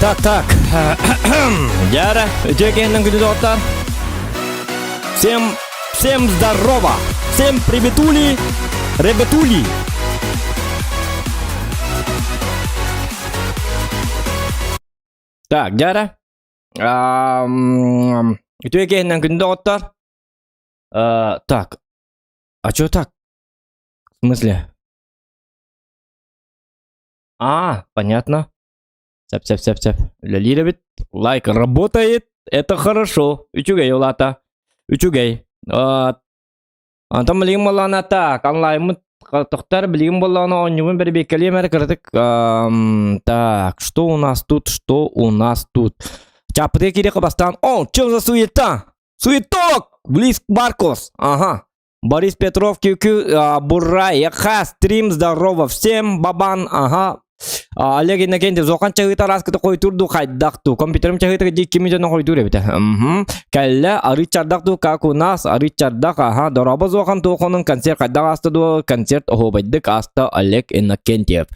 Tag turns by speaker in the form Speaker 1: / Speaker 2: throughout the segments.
Speaker 1: Так. Яра, доктор. Всем здорово. Всем приветули, ребятули. Так, Яра. Доктор. Так. А чё так? В смысле? Понятно. Цеп. Лилибит. Лайк работает. Это хорошо. Учугей, улата. Учугей. Антам билим болана так. Онлайн тоқтар билим болана онюмын бір бекелемер кірдік. Так, что у нас тут? Чапыте керек бастан. Чё за суета? Суеток! Близ Баркос. Ага. Борис Петров, QQ, Бурай, Яха, стрим, здорово всем, бабан, ага. Олег Иннокентьев, Зохан чағыта раскыты қой тұрду қайдақту. Компьютерім чағыта декке миллион қой тұры біті. Кәлі, ары чардақту, как у нас, ары чардақ, ага. Дораба Зохан тоқының концерт қайдақ астыду, концерт оғыбайдық асты Олег Иннокентьев.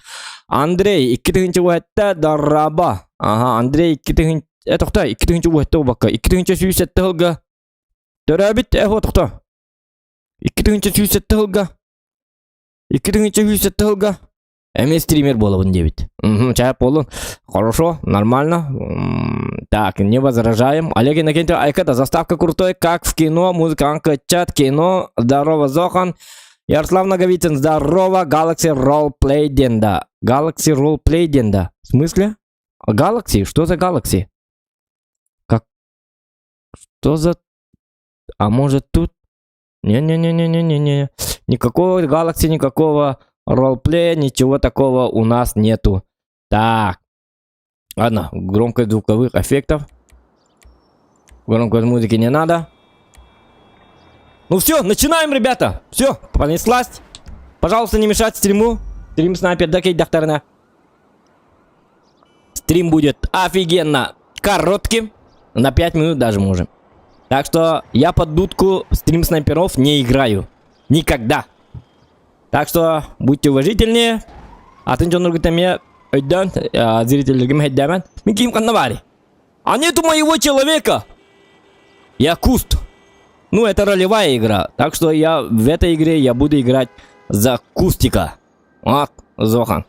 Speaker 1: Андрей, 2-тігінші уәтті дораба. Ага, Андрей, 2-тігінші, тоқта, 2-тігінші уәтті баққа. 2-тігінші сүйсетті ғылға. Дөрәбіт, тоқта. 2-тігінші сүйсетті ғылға. Эми стример болабын дебит. Чайып болын. Хорошо, нормально. Так, не возражаем. Олег Иннокентьев, айкада, заставка крутой, как в кино, музыканка, чат, кино. Здорово, Зохан. Ярослав Наговицын, здорово. Galaxy Roleplay Денда. Galaxy Roleplay Денда. В смысле? Galaxy? Что за Galaxy? Как? Что за... А может тут? Не. Никакого Galaxy, никакого... Ролплея, ничего такого у нас нету. Так. Ладно, громкость звуковых эффектов. Громкость музыки не надо. Ну все, начинаем, ребята. Все, понеслась. Пожалуйста, не мешать стриму. Стрим снайпер, дакей докторна. Стрим будет офигенно коротким. На 5 минут даже можем. Так что я под дудку стрим снайперов не играю. Никогда. Так что будьте уважительнее. Атын нургитаме өйдөн зрительдерге хеддемен. Мен ким каннавари. А нету моего человека. Я Куст. Ну, это ролевая игра. Так что я в этой игре я буду играть за Кустика. Вот, Зохан.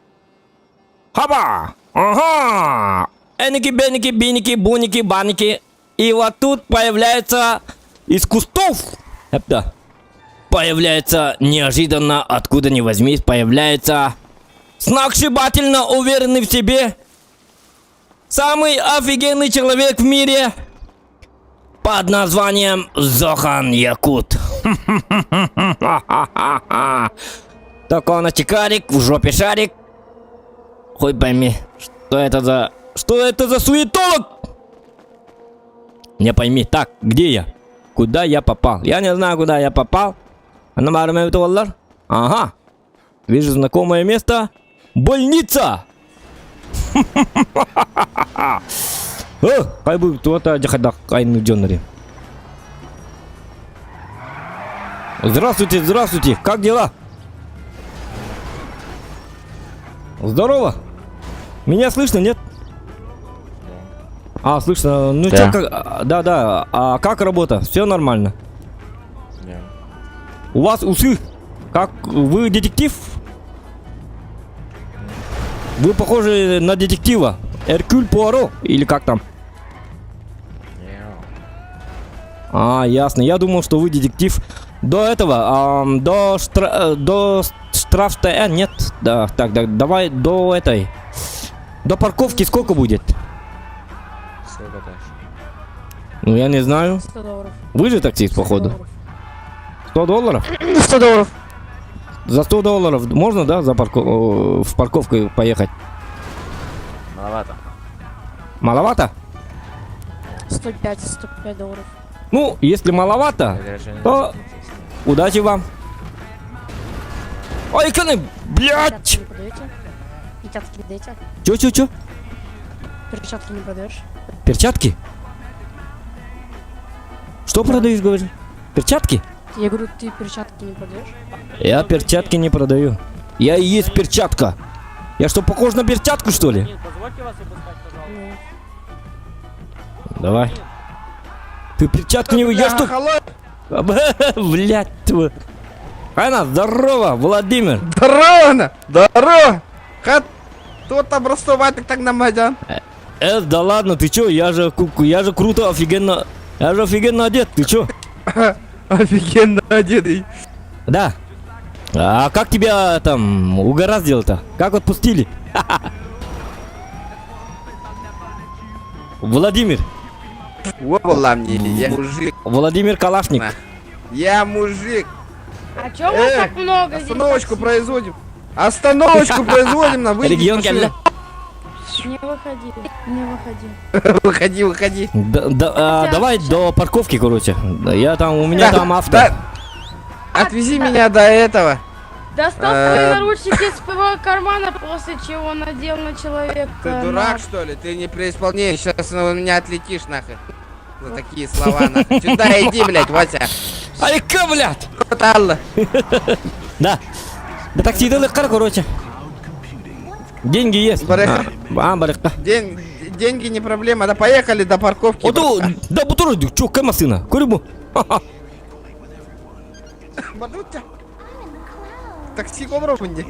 Speaker 1: Хаба! Ага! Эники, беники, биники, буники, баники. И вот тут появляется из кустов. Это... Появляется неожиданно, откуда ни возьмись, появляется сногсшибательно уверенный в себе, самый офигенный человек в мире под названием Зохан Якут. Только он очкарик, в жопе шарик. Хоть пойми, что это за суетолог? Не пойми, так, где я? Куда я попал? Я не знаю, куда я попал. $1. Ага. Вижу знакомое место. Больница! Хай бы кто-то джахадах кайну джоннери. Здравствуйте. Как дела? Здорово. Меня слышно, нет? Слышно. Ну да. Чё, как... Да. А как работа? Все нормально? У вас усы? Как? Вы детектив? Вы похожи на детектива. Эркюль Пуаро? Или как там? Ясно. Я думал, что вы детектив. До этого, до штрафстоя... Нет. Да, так, давай до этой. До парковки сколько будет? Ну, я не знаю. $100. Вы же таксист, походу. $100?
Speaker 2: $100.
Speaker 1: За $100 можно, да, в парковку поехать? Маловато?
Speaker 2: $105.
Speaker 1: Ну, если маловато, то удачи вам. Ой, каны, блядь!
Speaker 2: Перчатки не продаете?
Speaker 1: Чё?
Speaker 2: Перчатки не продаешь?
Speaker 1: Перчатки? Что продаешь, говоришь? Перчатки?
Speaker 2: Я говорю, ты перчатки не продаешь?
Speaker 1: Я перчатки не продаю. Я и есть перчатка. Я что, похож на перчатку, что ли?
Speaker 3: Позвольте вас обыскать, пожалуйста.
Speaker 1: Давай. Ты перчатку не выйдешь тут. Блядь, твой. Айна, здорово, Владимир.
Speaker 3: Здорово! Здорово! Кто там расставать так намазан?
Speaker 1: Да ладно, ты чё, я же круто, офигенно. Я же офигенно одет, ты чё?
Speaker 3: Офигенно одетый.
Speaker 1: Да. А как тебя там угораздило-то? Как отпустили? Владимир.
Speaker 3: Вовла мне, я мужик.
Speaker 1: Владимир Калашник.
Speaker 3: Я мужик.
Speaker 2: А чё вас так много здесь?
Speaker 3: Остановочку производим. Остановочку производим на выйди.
Speaker 1: Регион Гелля.
Speaker 2: Не выходи, не выходи.
Speaker 3: Выходи, выходи.
Speaker 1: Давай до парковки, короче. Я там, у меня там авто.
Speaker 3: Да. Отвези меня до этого.
Speaker 2: Достал свои наручники из своего кармана, после чего надел на человека.
Speaker 3: Ты дурак, что ли? Ты не при исполнении. Сейчас у меня отлетишь нахуй. За такие слова нахуй. Сюда иди, блядь, Вася.
Speaker 1: Алика, блядь!
Speaker 3: Вот Алла.
Speaker 1: Да. Да такси далеко, короче. Деньги есть.
Speaker 3: Барыха.
Speaker 1: Барыха.
Speaker 3: Деньги не проблема. Да поехали до парковки.
Speaker 1: Да бутур, чё, какая машина? Курибу.
Speaker 3: Бадутя. Такси кобровунди.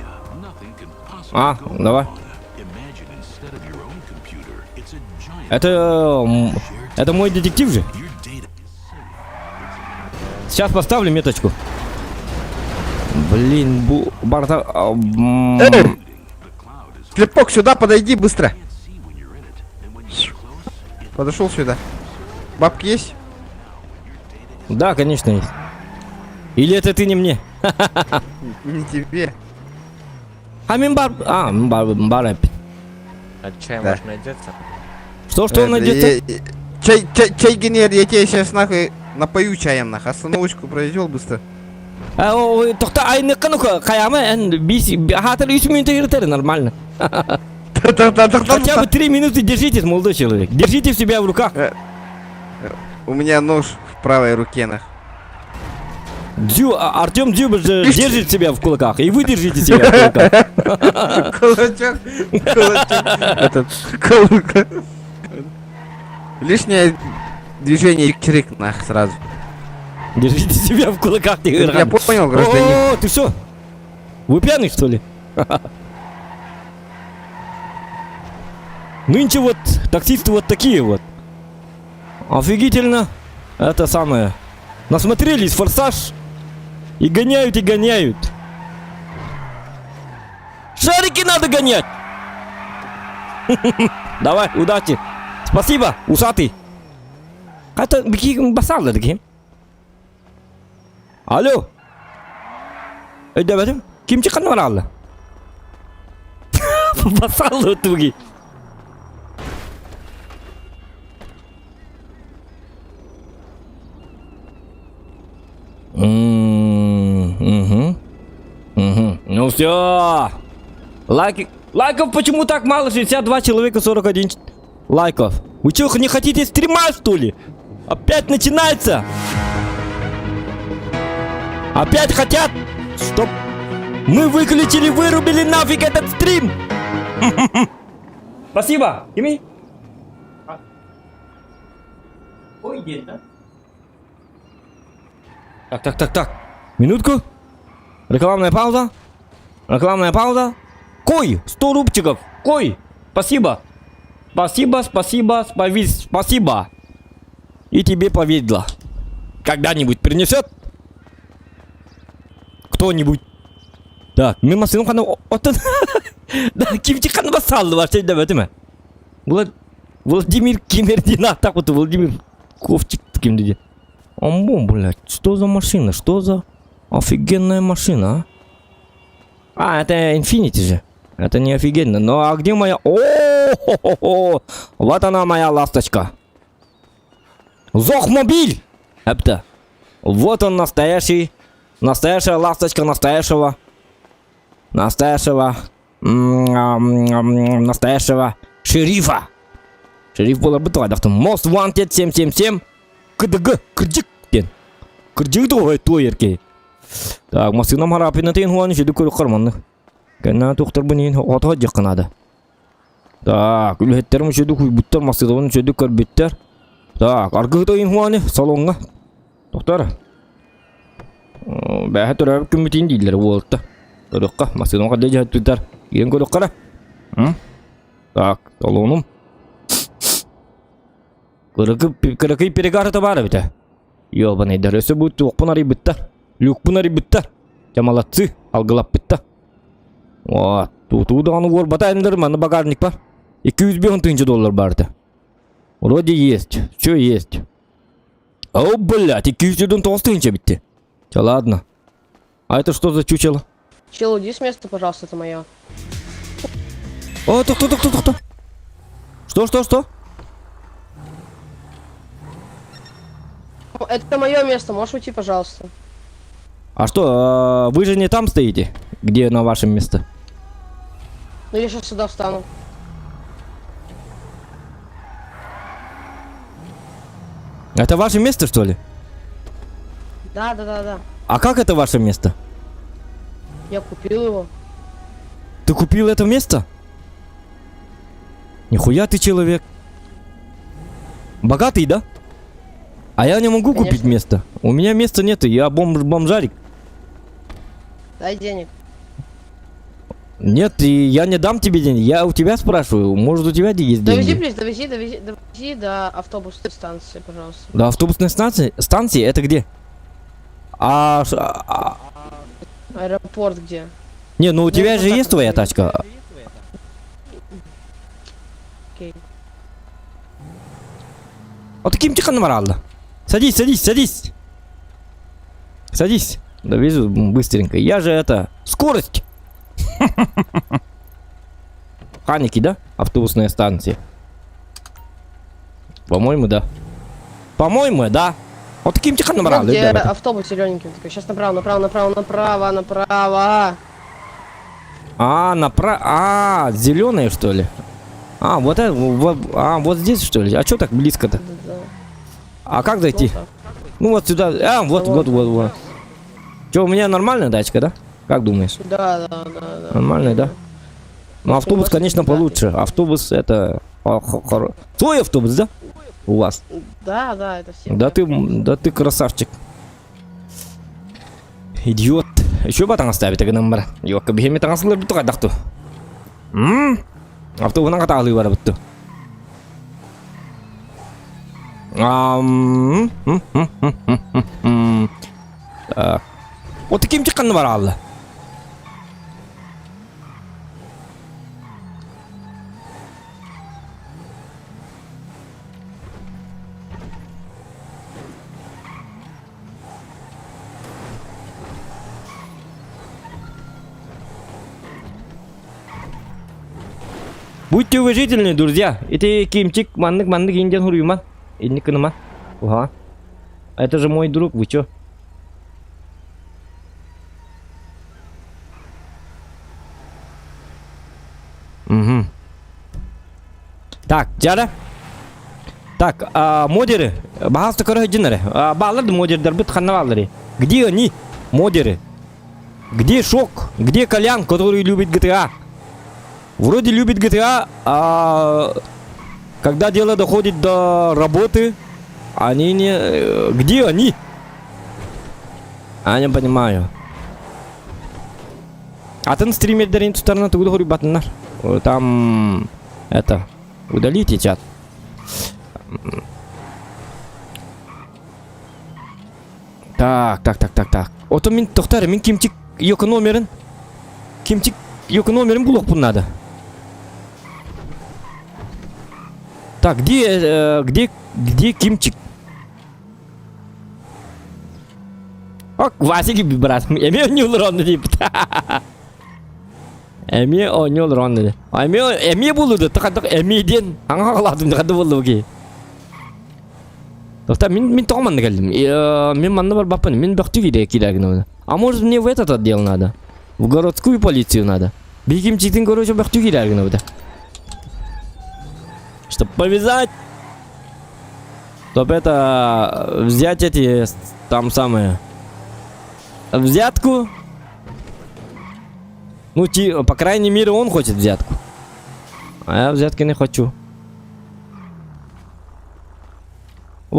Speaker 1: Давай. Это мой детектив же. Сейчас поставлю меточку. Блин, барта.
Speaker 3: Слепок, сюда подойди быстро. Подошел сюда. Бабки есть?
Speaker 1: Да, конечно есть. Или это ты не мне?
Speaker 3: Не тебе.
Speaker 1: Мимбар. Мимбар.
Speaker 4: А чай
Speaker 3: Да.
Speaker 4: может найдется?
Speaker 1: Что он найдется?
Speaker 3: Чай генер, я тебе сейчас нахуй напою чаем нахуй. Остановочку произвел быстро.
Speaker 1: Тохта айны канука каяма хатер 3 минуты иртер нормально. Хотя бы 3 минуты держитесь, молодой человек. Держите себя в руках.
Speaker 3: У меня нож в правой руке нах.
Speaker 1: Артем Дзюба же держит себя в кулаках, и вы держите себя в кулаках.
Speaker 3: Кулачок. Этот кулак. Лишнее движение чирик нах сразу.
Speaker 1: Держите себя в кулаках, не
Speaker 3: Я понял, гражданин.
Speaker 1: О, ты что? Вы пьяный, что ли? Нынче вот таксисты вот такие вот. Офигительно. Это самое. Насмотрелись форсаж. И гоняют, и гоняют. Шарики надо гонять. Давай, удачи. Спасибо, усатый. Это басалды такие. Алло. Давай, ким чекан var alla? Басалды туги. Ну все. Лайков почему так мало? 62 человека, 41 лайков. Вы что, не хотите стрима, что ли? Опять начинается. Опять хотят, чтоб мы выключили, вырубили нафиг этот стрим. Спасибо. Кими? Ой, день, да? Так. Минутку. Рекламная пауза. Рекламная пауза. Кой, 100 рубчиков. Кой, спасибо. Спасибо. И тебе повезло. Когда-нибудь принесет? Кто-нибудь. Так, мимо сыну хану. Да, кимчи хану басалды var şey demedim mi? Владимир Кимердина. Так вот, Владимир Ковчик таким dedi. Амбом, блядь, что за машина? Что за офигенная машина, а? Это Infiniti же. Это не офигенно. Ну а где моя... О-хо-хо-хо! Вот она, моя ласточка. Зохмобиль! Это. Вот он настоящий. Настоящая ласточка настоящего. Настоящего шерифа. Шериф было бы твой. Most Wanted 777. КДГ. Кырдик давай тойерки. Так, машинам харапина тейн хуан еще дукуру карманны. Кенна тухтар бунин отга жакынады. Так, үлеттерим еще дукуй буттар машинам еще дукар биттер. Так, аргыда инхуаны салонга. Доктор. Бәһә төрәп күмитин дилер болтта. Төрөккә, машинага дәҗә түтәр. Ен көрөккә. Так, салоным. Кырыкы перегарыта бар бит. Ёбаный дәресе бу туқпынари биттер. Люкпынари биттер. Jamalaцы, алгылап битте. Вот, тут аны гор батайндыр, мана багажник бар. 200 тысяч долларов барды. Вроде есть, все есть. О, блядь, 200 тысяч битти. Чё, ладно. А это что за чучело?
Speaker 2: Чел, уйди с места, пожалуйста, это мое.
Speaker 1: О, кто? Что?
Speaker 2: Это мое место, можешь уйти, пожалуйста.
Speaker 1: А что, вы же не там стоите? Где на вашем месте?
Speaker 2: Ну я сейчас сюда встану.
Speaker 1: Это ваше место, что ли?
Speaker 2: Да.
Speaker 1: А как это ваше место?
Speaker 2: Я купил его.
Speaker 1: Ты купил это место? Нихуя ты человек. Богатый, да? А я не могу купить
Speaker 2: Конечно.
Speaker 1: место. У меня места нет, я бомжарик.
Speaker 2: Дай денег.
Speaker 1: Нет, и я не дам тебе денег. Я у тебя спрашиваю, может у тебя есть
Speaker 2: Довези,
Speaker 1: деньги?
Speaker 2: плиз, довези до автобусной станции, пожалуйста.
Speaker 1: До автобусной станции? Это где?
Speaker 2: Аэропорт где?
Speaker 1: Не, ну у тебя
Speaker 2: вот
Speaker 1: же
Speaker 2: так
Speaker 1: есть
Speaker 2: вот
Speaker 1: твоя
Speaker 2: доедем.
Speaker 1: тачка.
Speaker 2: Окей.
Speaker 1: Вот таким тихо морально. Садись. Садись. Довезу быстренько. Я же это... Скорость! Ханики, да? Автобусная станция. По-моему, да. Вот таким тихо
Speaker 2: Ну,
Speaker 1: морально.
Speaker 2: где автобус зелененький такой. Сейчас направо.
Speaker 1: Зеленые, что ли? Вот это, вот здесь, что ли? А что так близко-то?
Speaker 2: Да.
Speaker 1: А как зайти?
Speaker 2: Вот так.
Speaker 1: Ну вот сюда. Вот. Че, у меня нормальная тачка, да? Как думаешь?
Speaker 2: Да.
Speaker 1: Нормальная, да? Ну, автобус, конечно, получше. Автобус это... Твой автобус, да? У вас.
Speaker 2: Да, это все.
Speaker 1: Да ты красавчик. Идиот. Еще батан оставит, это номер. Йока, бегеми танцлер биту кадахту. Автобус на каталый вара биту. Так. Вот таким чекан бар алла. Будьте уважительны, друзья. Это Кимчик, маннык, индиан хуруйман. Инни кыныма. Уха. Это же мой друг, вы чё? Угу. Так, жара. Так, модеры. Бахаста корохиджинары. Баларды модердер бит ханнавалдары. Где они, модеры? Где Шок? Где Колян, который любит GTA? Вроде любит GTA, а когда дело доходит до работы, они не... Где они? Я не понимаю. А ты на стриме дарин ту сторону, ты удохори батнар. Там... Это... Удалите чат. Так. Вот у меня тохтары, мен Кимчик yok номерин. Кимчик yok номерин блок пун надо. Так, где Кимчик? Ок, Васики брат, эме ойнол ронды дейп. Эме ойнол ронды. Эме болуду, тақадық эмеден. Аңа қаладым, тақады болу ке. Тоқта, мен тоғаманды келдім. Мен манны бар баппаны, мен бақты керегін. А может мне в этот отдел надо? В городскую полицию надо? Bir Кимчиктің короче бақты керегін. Чтобы повязать, чтобы это взять эти там самые взятку. Ну, по крайней мере, он хочет взятку. А я взятки не хочу.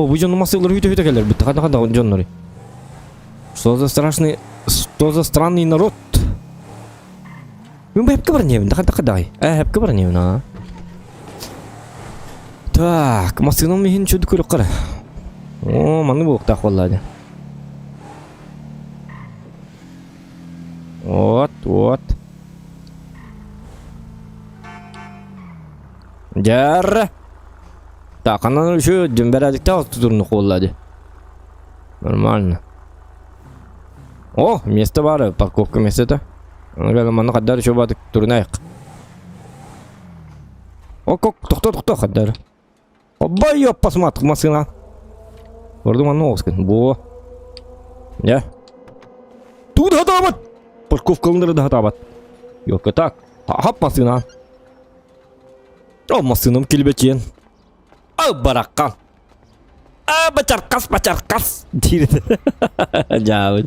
Speaker 1: О, вы жон массылар үйте келер бит. Када жоннор. Что за странный народ? Мен бәпке бар невін, қадай. Бәпке бар невін, а. Так, машинам мен чөді көріп қара. О, маңы болып тақ болады. Вот. Жары. Так, анан еще бәрәдікті алты тұрны қолады. Нормально. О, место бар, парковка место-то. Мана қаддар еще бадық тұрнайық. О, тоқта қаддар. Оба, ёп, посмотрик, машина. Варды мана оғызкен. Во. Я. Тут хатабат. Парковкалындары да хатабат. Ёлка, так. Хап машина. О, машинам келбетен. Бараққан. Бачарқас. Дейді. Жауыз.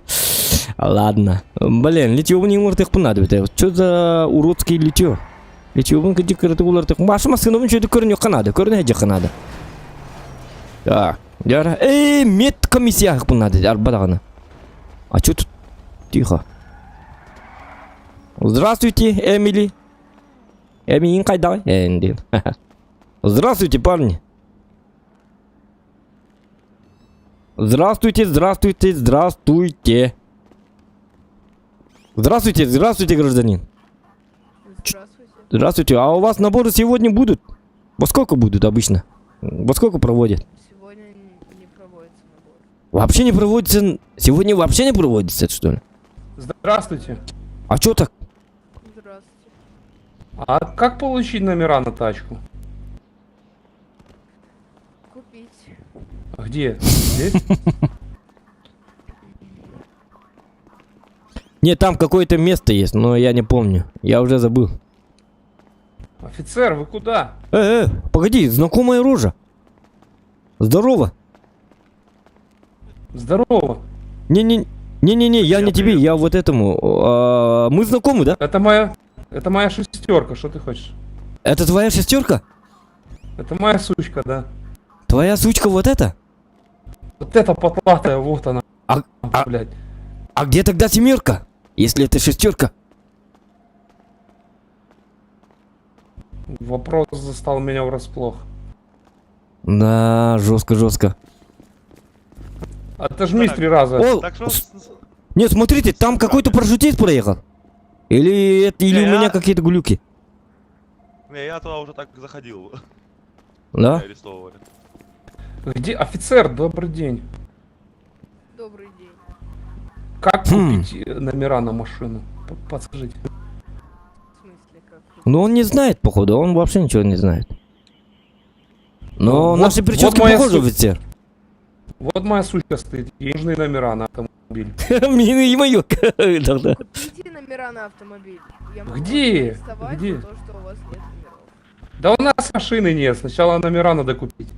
Speaker 1: Ладно. Блин, литьевый не может их понадобиться. Что за уродский литье? Литьевый где крыты уларты. Машина что-то корню канада. Корню надо. Так. Яра. Медкомиссия их понадобится. Арбадагана. А что тут? Тихо. Здравствуйте, Эмили. Эмили, кайда? Энди. Здравствуйте, парни. Здравствуйте. Здравствуйте, гражданин. Здравствуйте. А у вас наборы сегодня будут? Во сколько будут обычно? Во сколько проводят?
Speaker 2: Сегодня не проводится набор.
Speaker 1: Вообще не проводится? Сегодня вообще не проводится, что ли?
Speaker 5: Здравствуйте.
Speaker 1: А чё так?
Speaker 2: Здравствуйте.
Speaker 5: А как получить номера на тачку?
Speaker 2: Купить.
Speaker 5: А где? Здесь?
Speaker 1: Нет, там какое-то место есть, но я не помню. Я уже забыл.
Speaker 5: Офицер, вы куда?
Speaker 1: Погоди, знакомая рожа. Здорово.
Speaker 5: Здорово.
Speaker 1: Не, я не тебе, я вот этому. Мы знакомы, да?
Speaker 5: Это моя шестерка, что ты хочешь?
Speaker 1: Это твоя шестерка?
Speaker 5: Это моя сучка, да.
Speaker 1: Твоя сучка вот эта?
Speaker 5: Вот эта потлатая, вот она. Блядь.
Speaker 1: А где тогда семерка? Если это шестерка?
Speaker 5: Вопрос застал меня врасплох.
Speaker 1: Да, жестко.
Speaker 5: Отожмись
Speaker 6: Так.
Speaker 5: 3 раза.
Speaker 1: О,
Speaker 6: Так что...
Speaker 1: нет, смотрите, там какой-то парашютист проехал. Или у меня какие-то глюки?
Speaker 6: Не, я туда уже так заходил.
Speaker 1: Да?
Speaker 6: Меня арестовывали.
Speaker 5: Где офицер? Добрый день.
Speaker 2: Добрый день.
Speaker 5: Как купить номера на машину? Подскажите.
Speaker 2: В смысле, как?
Speaker 1: Ну он не знает, походу, он вообще ничего не знает. Но
Speaker 5: Вот-
Speaker 1: наши прически
Speaker 5: вот моя
Speaker 1: похожи,
Speaker 5: суть.
Speaker 1: офицер.
Speaker 5: Вот моя сучка стоит. Ей нужны номера на автомобиль.
Speaker 1: Мне и моё. Да.
Speaker 2: Купите номера на автомобиль. Я могу
Speaker 5: Где?
Speaker 2: вас арестовать
Speaker 5: Где?
Speaker 2: за то, что у вас нет номеров.
Speaker 5: Да у нас машины нет. Сначала номера надо купить.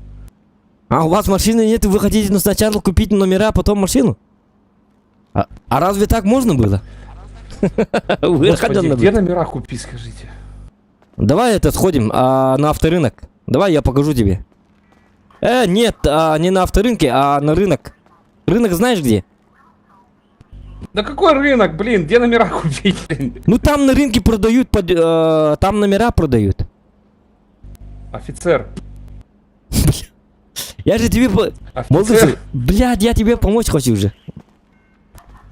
Speaker 1: А у вас машины нет, и вы хотите сначала купить номера, а потом машину? А разве так можно было? Вы
Speaker 5: Господи,
Speaker 1: ходённо
Speaker 5: где
Speaker 1: были.
Speaker 5: номера купить, скажите?
Speaker 1: Давай сходим на авторынок. Давай я покажу тебе. Нет, не на авторынке, а на рынок. Рынок знаешь где?
Speaker 5: Да какой рынок, блин, где номера купить? Блин?
Speaker 1: Ну там на рынке продают, там номера продают.
Speaker 5: Офицер.
Speaker 1: Я же тебе...
Speaker 5: Офицер.
Speaker 1: Блядь, я тебе помочь хочу уже.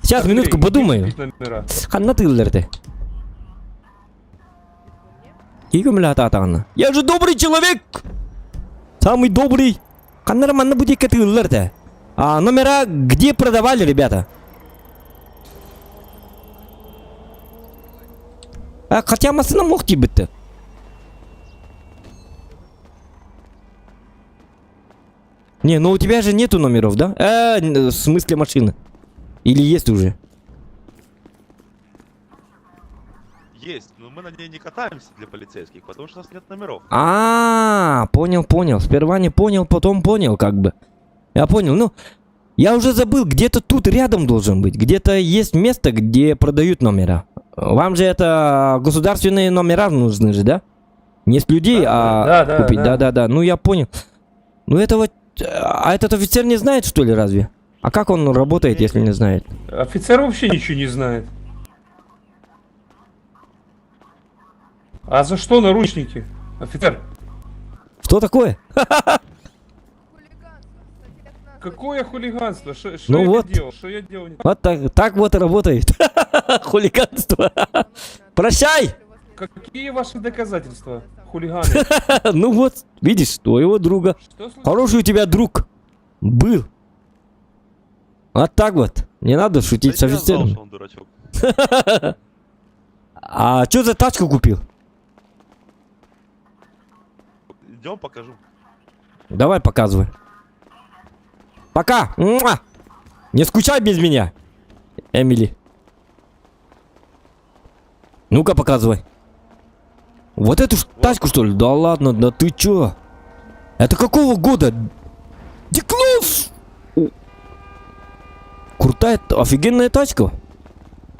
Speaker 1: Сейчас, минутку,
Speaker 5: Где
Speaker 1: подумаю.
Speaker 5: купить номера?
Speaker 1: Ханна тылдырды. Я же добрый человек! Самый добрый. Ханна манна будет тылдырды. А номера где продавали, ребята? Хотя машина мог быть-то. Не, ну у тебя же нету номеров, да? В смысле машины. Или есть уже?
Speaker 6: Есть, но мы на ней не катаемся для полицейских, потому что у нас нет номеров.
Speaker 1: Понял. Сперва не понял, потом понял, как бы. Я понял, ну, я уже забыл, где-то тут рядом должен быть. Где-то есть место, где продают номера. Вам же это государственные номера нужны же, да? Не с людей,
Speaker 5: Да,
Speaker 1: купить. Да. Ну, я понял. Ну, этого А этот офицер не знает, что ли, разве? А как он работает, если не знает?
Speaker 5: Офицер вообще ничего не знает. А за что наручники? Офицер,
Speaker 1: Что такое?
Speaker 5: какое хулиганство? Что
Speaker 1: Ну
Speaker 5: я
Speaker 1: вот.
Speaker 5: делал? Что я делал?
Speaker 1: Вот так вот и работает. Хулиганство. Прощай!
Speaker 5: Какие ваши доказательства, хулиганы?
Speaker 1: Ну вот, видишь, твоего друга.
Speaker 5: Что случилось?
Speaker 1: Хороший у тебя друг был. Вот так вот. Не надо шутить с
Speaker 6: Да я знал,
Speaker 1: офицером.
Speaker 6: что он дурачок.
Speaker 1: А что за тачку купил?
Speaker 6: Идем покажу.
Speaker 1: Давай показывай. Пока. Муа! Не скучай без меня, Эмили. Ну-ка показывай. Вот эту тачку, что ли? Да ладно, да ты чё? Это какого года? Диклоус! Крутая, офигенная тачка.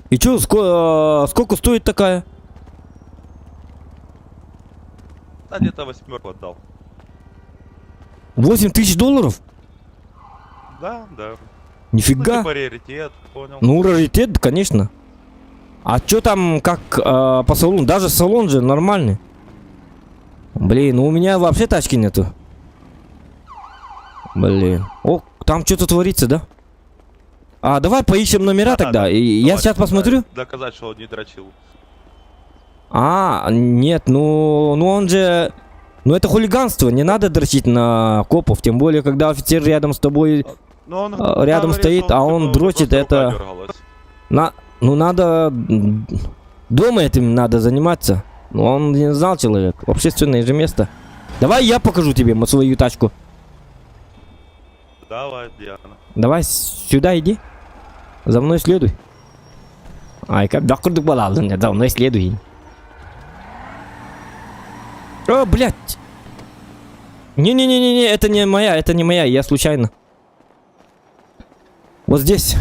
Speaker 1: И чё, сколько стоит такая?
Speaker 6: Да где-то 8 отдал.
Speaker 1: $8000?
Speaker 6: Да, да. Ну,
Speaker 1: Нифига.
Speaker 6: типа раритет, понял.
Speaker 1: Ну, раритет, конечно. А чё там, как по салону? Даже салон же нормальный. Блин, ну у меня вообще тачки нету. Блин. О, там что-то творится, да? А, давай поищем номера
Speaker 6: Да,
Speaker 1: тогда.
Speaker 6: да,
Speaker 1: И я
Speaker 6: давай,
Speaker 1: сейчас посмотрю.
Speaker 6: Доказать, что он не дрочил.
Speaker 1: А, нет, ну он же... Ну это хулиганство, не надо дрочить на копов. Тем более, когда офицер рядом с тобой...
Speaker 6: Но он
Speaker 1: Рядом
Speaker 6: говорит,
Speaker 1: стоит,
Speaker 6: что
Speaker 1: а
Speaker 6: типа,
Speaker 1: он
Speaker 6: у него
Speaker 1: дрочит,
Speaker 6: просто рука
Speaker 1: это-
Speaker 6: дергалась.
Speaker 1: Ну надо... Дома этим надо заниматься. Ну он не знал человек. Общественное же место. Давай я покажу тебе свою тачку.
Speaker 6: Давай, Диана.
Speaker 1: Давай сюда иди. За мной следуй. Ай, как докурдук балалдың, за мной следуй. О, блядь. Не-не-не-не, это не моя, я случайно. Вот здесь.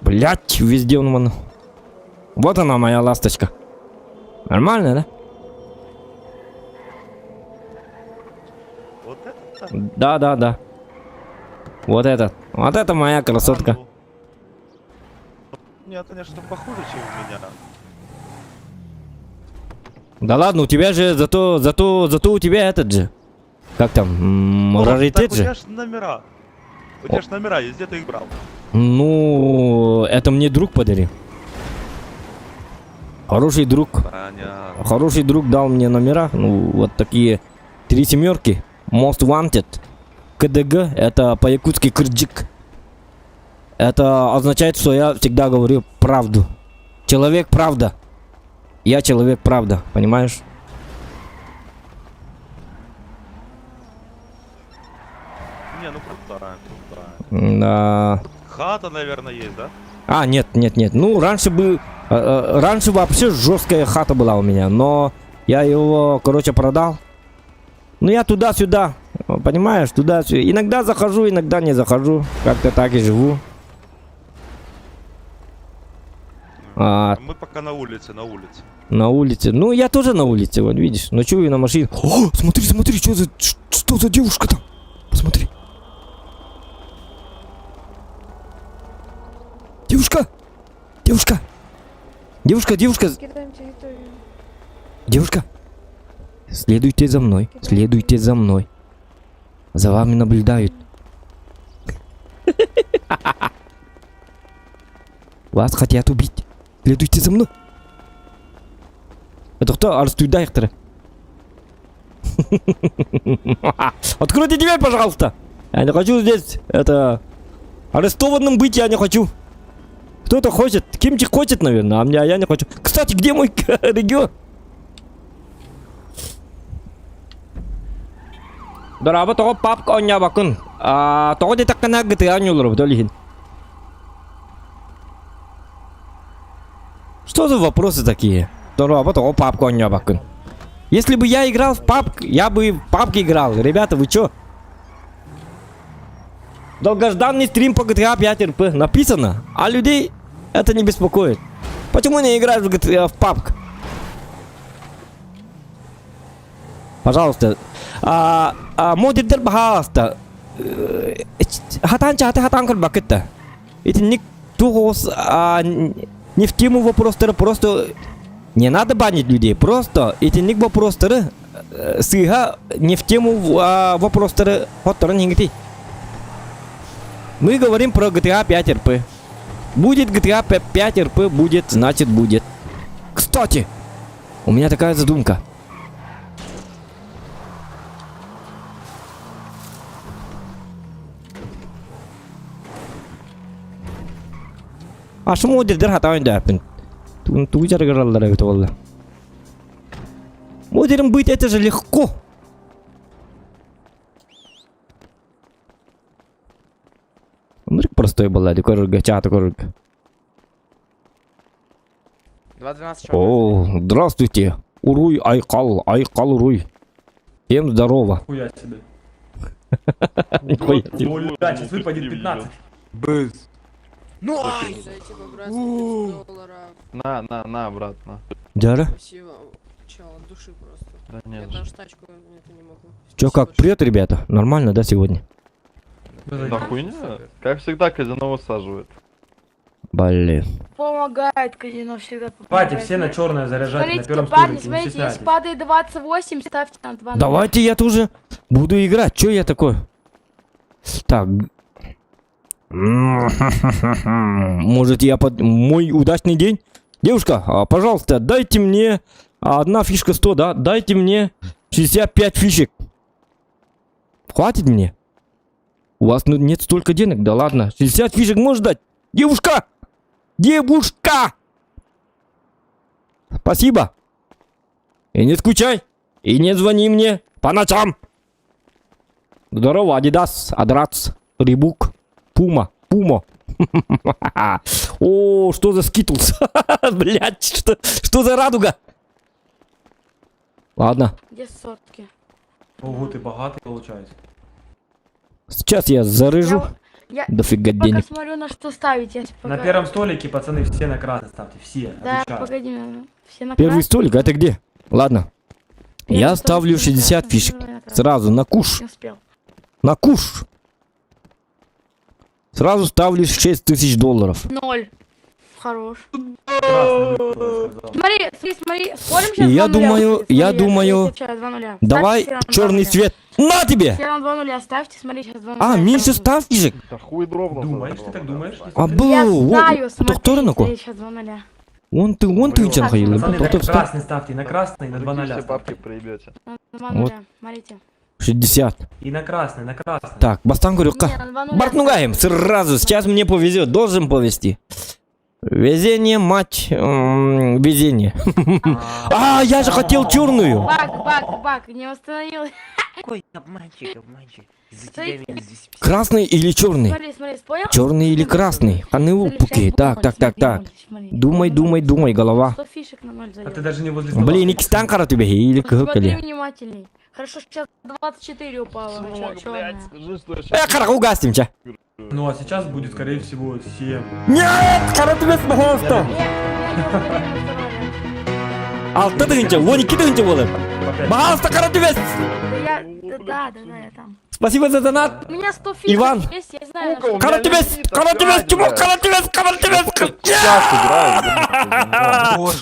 Speaker 1: Блядь, везде он. Вот она, моя ласточка. Нормально, да?
Speaker 6: Вот это?
Speaker 1: Да. Вот это моя красотка.
Speaker 6: А, ну. Нет, конечно, похуже, чем у меня.
Speaker 1: Да ладно, у тебя же зато у тебя этот же. Как там?
Speaker 6: Ну,
Speaker 1: Раритет
Speaker 6: так у
Speaker 1: же.
Speaker 6: тебя ж номера. У тебя ж номера есть, где ты их брал?
Speaker 1: Ну, это мне друг подарил. Хороший друг.
Speaker 6: Понятно.
Speaker 1: Хороший друг дал мне номера. Ну, вот такие 3 семерки. Most Wanted. КДГ. Это по-якутски Кырджик. Это означает, что я всегда говорю правду. Человек правда. Я человек правда. Понимаешь?
Speaker 6: Не, ну крутая.
Speaker 1: Да.
Speaker 6: Хата, наверное, есть, да?
Speaker 1: А, нет. Ну, раньше вообще жесткая хата была у меня, но я его, короче, продал. Ну, я туда-сюда, понимаешь, туда-сюда. Иногда захожу, иногда не захожу. Как-то так и живу. А,
Speaker 6: Мы пока на улице.
Speaker 1: на улице. Ну, я тоже на улице, вот видишь. Ночую на машине. О, смотри, что за девушка там? Посмотри. Девушка.
Speaker 2: Кидаем территорию.
Speaker 1: Девушка. Следуйте за мной. За вами наблюдают. Вас хотят убить. Следуйте за мной. Это кто? Арстуйдайхтер. Откройте дверь, пожалуйста. Я не хочу здесь, арестованным быть я не хочу. Кто-то хочет, Кимчик хочет, наверное, а я не хочу. Кстати, где мой регион? Дораба того папка он не бакун. А того где-то канаг ты анюлоров долихин. Что за вопросы такие? Дораба того папка он не бакун. Если бы я играл в папк, я бы в папке играл. Ребята, вы чё? Долгожданный стрим по GTA 5 РП написано, а людей это не беспокоит. Почему не играешь в GTA в PUBG? Пожалуйста. Модердер, пожалуйста. Хатан кырбак кетті. Итинник туғыз, не в тему вопростары, просто не надо банить людей, просто итинник вопростары сыга не в тему вопростары хоттарын хингти. Мы говорим про GTA 5 РП. Будет GTA 5 РП, будет, значит будет. Кстати, у меня такая задумка. Ашу модердер хата өндәпін. Туғы жарғаралар өті олды. Модерн быть это же легко. Мрик простой была, декорырга, чата корырга.
Speaker 3: 2.12
Speaker 1: О, здравствуйте. Уруй, Айкал, Уруй. Всем здорово.
Speaker 5: Хуя себе.
Speaker 1: Нихуя себе.
Speaker 5: Ну, да, сейчас выпадет 15.
Speaker 3: Ну,
Speaker 2: Дайте по-братски $10.
Speaker 4: На, брат, на.
Speaker 1: Дяра?
Speaker 2: Спасибо. Чел, от души просто.
Speaker 4: Да
Speaker 2: Я
Speaker 4: нет.
Speaker 2: даже тачку это не могу.
Speaker 1: Чё, как, привет, ребята? Нормально, да, сегодня?
Speaker 4: Да хуйня. Как всегда, казино высаживает.
Speaker 1: Блин.
Speaker 2: Помогает казино всегда.
Speaker 5: Давайте все на черное заряжать на
Speaker 2: Смотрите,
Speaker 5: первом
Speaker 2: парни,
Speaker 5: столике, не
Speaker 2: смотрите, если
Speaker 5: стесняйтесь.
Speaker 2: падает 28, ставьте на 2.
Speaker 1: Давайте я тоже буду играть. Чё я такой? Так. Может, я под мой удачный день? Девушка, пожалуйста, дайте мне одна фишка 100, да? Дайте мне 65 фишек. Хватит мне? У вас нет столько денег? Да ладно. 60 фишек можешь дать? Девушка! Девушка! Спасибо. И не скучай. И не звони мне по ночам. Здорово, Адидас, Адрац, Рибук, Пума, Пумо. О, что за скитлс? Блять, что за радуга? Ладно,
Speaker 2: Где сотки?
Speaker 5: Ого, ты богатый получается.
Speaker 1: сейчас я заряжу
Speaker 2: Я
Speaker 1: дофига
Speaker 2: пока
Speaker 1: денег.
Speaker 2: смотрю, на что ставить. Я пока...
Speaker 5: На первом столике, пацаны, все на красный ставьте, все.
Speaker 2: Да,
Speaker 5: отвечаю.
Speaker 2: погоди, все на
Speaker 1: Первый
Speaker 2: красный.
Speaker 1: столик, это где? Ладно.
Speaker 2: Первый
Speaker 1: Я
Speaker 2: столик
Speaker 1: ставлю
Speaker 2: на
Speaker 1: 60
Speaker 2: красный,
Speaker 1: фишек.
Speaker 2: первый на красный.
Speaker 1: Сразу на куш.
Speaker 2: Не успел.
Speaker 1: На куш. Сразу ставлю $6000.
Speaker 2: 0. Хорош.
Speaker 5: Красный выпал, я сказал.
Speaker 2: Смотри, спорим сейчас
Speaker 1: И я
Speaker 2: 2 нуля,
Speaker 1: думаю,
Speaker 2: смотри,
Speaker 1: я
Speaker 2: смотри,
Speaker 1: думаю,
Speaker 2: отвечаю, 2 нуля.
Speaker 1: Давай
Speaker 2: Ставьте все равно 2
Speaker 1: черный
Speaker 2: нуля.
Speaker 1: свет. На тебе!
Speaker 2: Все равно 2 нуля ставьте, смотри, сейчас 2 нуля.
Speaker 1: Меньше став фишек.
Speaker 4: Да хуй дровно.
Speaker 5: Думаешь, ты так думаешь?
Speaker 1: Абу,
Speaker 2: Я знаю,
Speaker 1: кто на
Speaker 2: смотри, сейчас 2 нуля.
Speaker 1: Вон ты учен ходил.
Speaker 5: Пацаны,
Speaker 1: Стоп,
Speaker 5: на
Speaker 1: стоп.
Speaker 5: красный ставьте, на красный, на 2
Speaker 4: Все
Speaker 5: ноля.
Speaker 4: бабки проебете.
Speaker 2: На 2
Speaker 1: Вот.
Speaker 2: нуля, смотрите.
Speaker 1: 60.
Speaker 5: И на красный, на красный.
Speaker 1: Так, Бастан Гурюка.
Speaker 2: Не, на 2 нуля
Speaker 1: Бартнугаем, сразу. Сейчас мне повезет. Должен повезти. Везение, мать. Везение. Я же хотел черную.
Speaker 2: Бак, не восстановил.
Speaker 3: какой обманщик. Из-за тебя
Speaker 2: Смотрите.
Speaker 3: меня здесь...
Speaker 1: Красный или черный?
Speaker 2: Смотри, понял?
Speaker 1: Черный или красный? Пуки. Так. Думай, голова.
Speaker 2: 100 фишек на 0
Speaker 5: А ты даже не возле стола.
Speaker 1: Блин, Икстан кара тебе или
Speaker 2: Смотри
Speaker 1: кыкали.
Speaker 2: внимательней. Хорошо, сейчас 24 упало. Черная.
Speaker 4: Скажи, что я сейчас...
Speaker 1: Караху гастимча.
Speaker 5: Ну а сейчас будет, скорее всего, 7.
Speaker 1: Нет, кара тебе пожалуйста. Алты дыгынча, 12 дыгынча болы. Пожалуйста, кара тебе.
Speaker 2: Да, я там.
Speaker 1: Спасибо за донат.
Speaker 2: У меня 100 фишек
Speaker 1: Иван.
Speaker 2: есть, я знаю.
Speaker 4: Сука, у
Speaker 1: Кара
Speaker 4: меня
Speaker 1: тебе,
Speaker 4: лимит,
Speaker 1: кара тебе,
Speaker 4: опять,
Speaker 1: чему,
Speaker 4: блядь.
Speaker 1: кара тебе.
Speaker 4: Сейчас играю.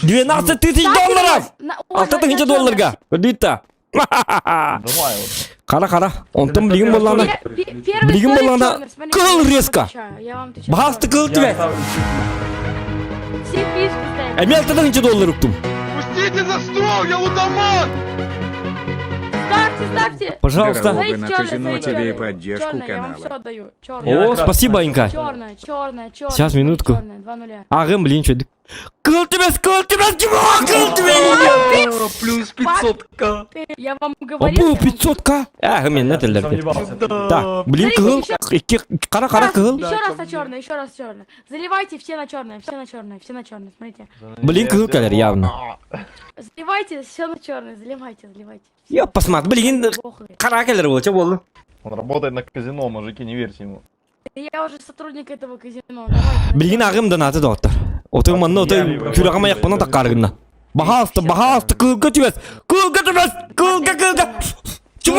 Speaker 1: 12 тысяч долларов. Алты дыгынча долларга. Дита.
Speaker 4: Давай вот.
Speaker 1: Кара. Он там блин болана. Блин болана. Кыл резко. Басты кыл тебе.
Speaker 2: Все фишки ставят.
Speaker 1: Эмел алты дыгынча доллар уктум.
Speaker 6: Пустите за стол, я лудоман!
Speaker 2: Ставьте.
Speaker 1: Пожалуйста.
Speaker 2: Смотрите,
Speaker 7: на
Speaker 2: чёрная,
Speaker 7: казино
Speaker 2: смотрите,
Speaker 7: тебе и
Speaker 2: чёрная.
Speaker 7: поддержку
Speaker 2: Чёрная, я вам
Speaker 7: канала.
Speaker 2: все отдаю.
Speaker 5: Я
Speaker 2: Черная.
Speaker 5: на
Speaker 1: О,
Speaker 5: красный
Speaker 1: спасибо,
Speaker 5: ставлю.
Speaker 1: Инька.
Speaker 2: Черная.
Speaker 1: Сейчас, минутку.
Speaker 2: Черная, 2 нуля.
Speaker 1: Ағым, блин, что? Кыл тебе, чего? Кыл тебе.
Speaker 4: Плюс 500к.
Speaker 2: Я вам говорил.
Speaker 1: Абу, 500к. Ағым, мен нәтелерге.
Speaker 5: Сомневался.
Speaker 1: Так, блин, кыл. Кара, кыл.
Speaker 2: Еще раз на черный. Заливайте все на черное. Смотрите.
Speaker 1: Блин, кыл кәлер, явно.
Speaker 2: Заливайте все на черный. Заливайте.
Speaker 1: Я посмотрю, блин,
Speaker 2: Похуй.
Speaker 1: кара кәлер бол, что болды?
Speaker 4: Он работает на казино, мужики, не верьте ему.
Speaker 2: Я уже сотрудник этого казино. Давайте.
Speaker 1: Блин, ағым донаты доқтыр. Оты манны, оты күрағама яқпана таққарғынна. Пожалуйста, пожалуйста, кылка тебе! Кылка тебе! Кылка! Чего?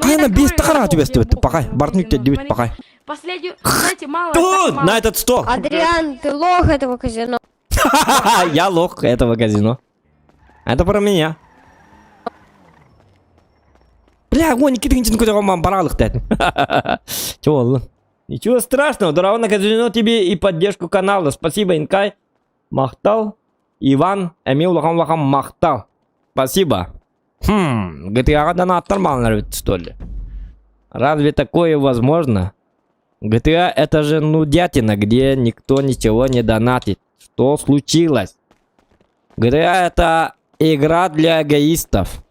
Speaker 1: Ай, на бес тахара тебе стоит. Пахай, бортнуть тебе 9, пахай.
Speaker 2: Последнюю, знаете, мало.
Speaker 1: Тут, на этот стол.
Speaker 7: Адриан, ты лох этого казино.
Speaker 1: Я лох этого казино. Это про меня. Бля, огонь, кидайте, куда вам баралых тет. Чего, ладно? Ничего страшного, дорого на казино тебе и поддержку канала. Спасибо, Инкай. Махтал. Иван, Эмил, лохам, махтал. Спасибо. GTA донат нормально, что ли? Разве такое возможно? GTA это же нудятина, где никто ничего не донатит. Что случилось? GTA это игра для эгоистов.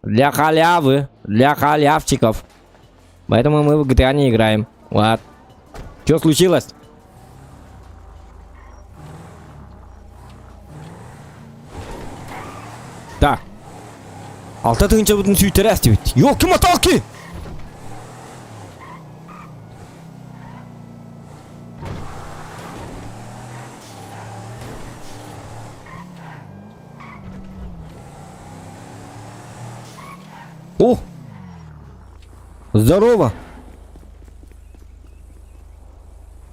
Speaker 1: Для халявы. Для халявчиков. Поэтому мы в GTA не играем. Вот. Что случилось? Так. Алта тыгынча бүтін сүйттер әсті бит. Ёлки-моталки! О! Здорово!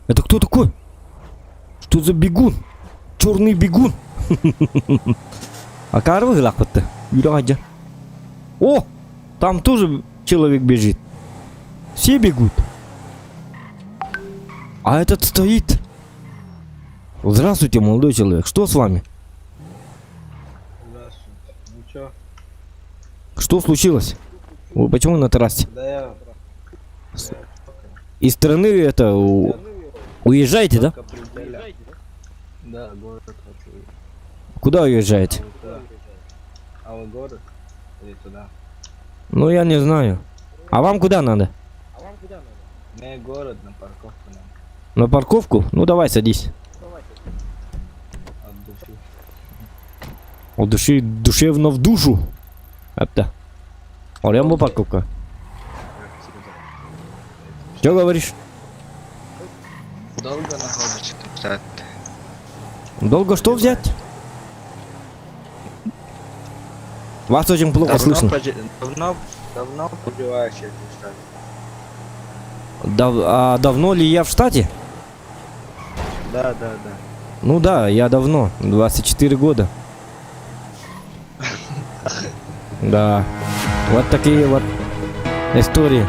Speaker 1: Это кто такой? Что за бегун? Черный бегун. А карвы лахпатты. Юрагадя. О! Там тоже человек бежит. Все бегут. А этот стоит. Здравствуйте, молодой человек. Что с вами?
Speaker 8: Здравствуйте. Ну чё?
Speaker 1: Что случилось? Вы почему на террасе?
Speaker 8: Да я
Speaker 1: Из страны это... Уезжаете, да?
Speaker 8: только определяю. Да, город хочу.
Speaker 1: Куда уезжаете?
Speaker 8: А вы город? Или туда?
Speaker 1: Ну, я не знаю. А вам куда надо?
Speaker 8: Не город, на парковку надо.
Speaker 1: На парковку? Ну, давай, садись.
Speaker 8: От души.
Speaker 1: От души, душевно в душу. Это. Орем парковка. Что говоришь?
Speaker 8: Долго находишься тут, брат?
Speaker 1: Долго что взять? Вас очень плохо слышно.
Speaker 8: Давно проживаешь в этом штате?
Speaker 1: Давно ли я в штате?
Speaker 8: Да.
Speaker 1: Ну да, я давно. 24 года. Да. Вот такие вот истории.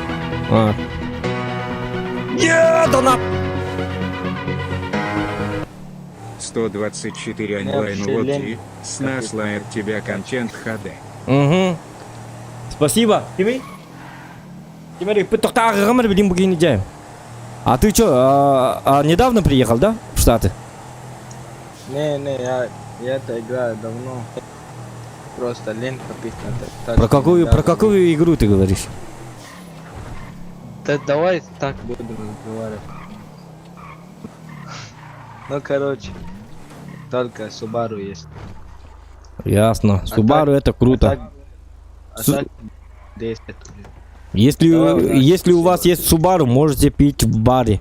Speaker 1: Нет, она...
Speaker 9: 124 онлайн логи, наслает тебя контент ХД.
Speaker 1: Угу. Спасибо. Тебе? Тебе будем не делаем. А ты что, недавно приехал, да, в Штаты?
Speaker 8: Не, я это играю давно. Просто лень попить надо.
Speaker 1: Про какую игру ты говоришь?
Speaker 8: Да давай так будем разговаривать. Ну короче, только Subaru есть.
Speaker 1: Ясно. Subaru это круто.
Speaker 8: Так 10 уже.
Speaker 1: Если у вас есть Subaru, можете пить в баре.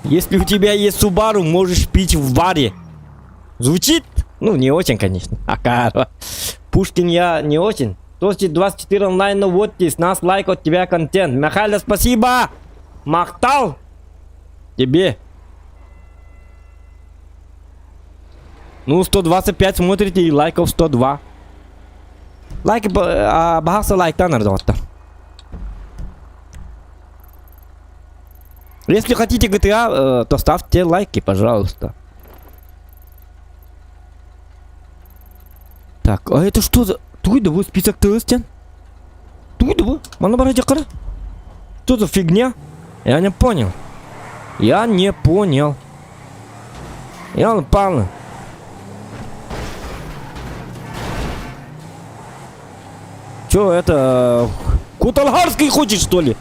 Speaker 1: Если у тебя есть Subaru, можешь пить в баре. Звучит? Ну, не очень, конечно. Пушкин я не очень. Тости 24 онлайн, ну вот здесь, нас лайк от тебя контент. Михаил, спасибо! Махтал! Тебе. Ну, 125 смотрите и лайков 102. Лайки, багато лайк-то надо. Если хотите GTA, то ставьте лайки, пожалуйста. Так, а это что за... Туйда вы список тестен? Туйда вы? Манабарадякара? Что за фигня? Я не понял. Я не понял. Я не понял. Чё, это... Куталгарский хочешь, что ли?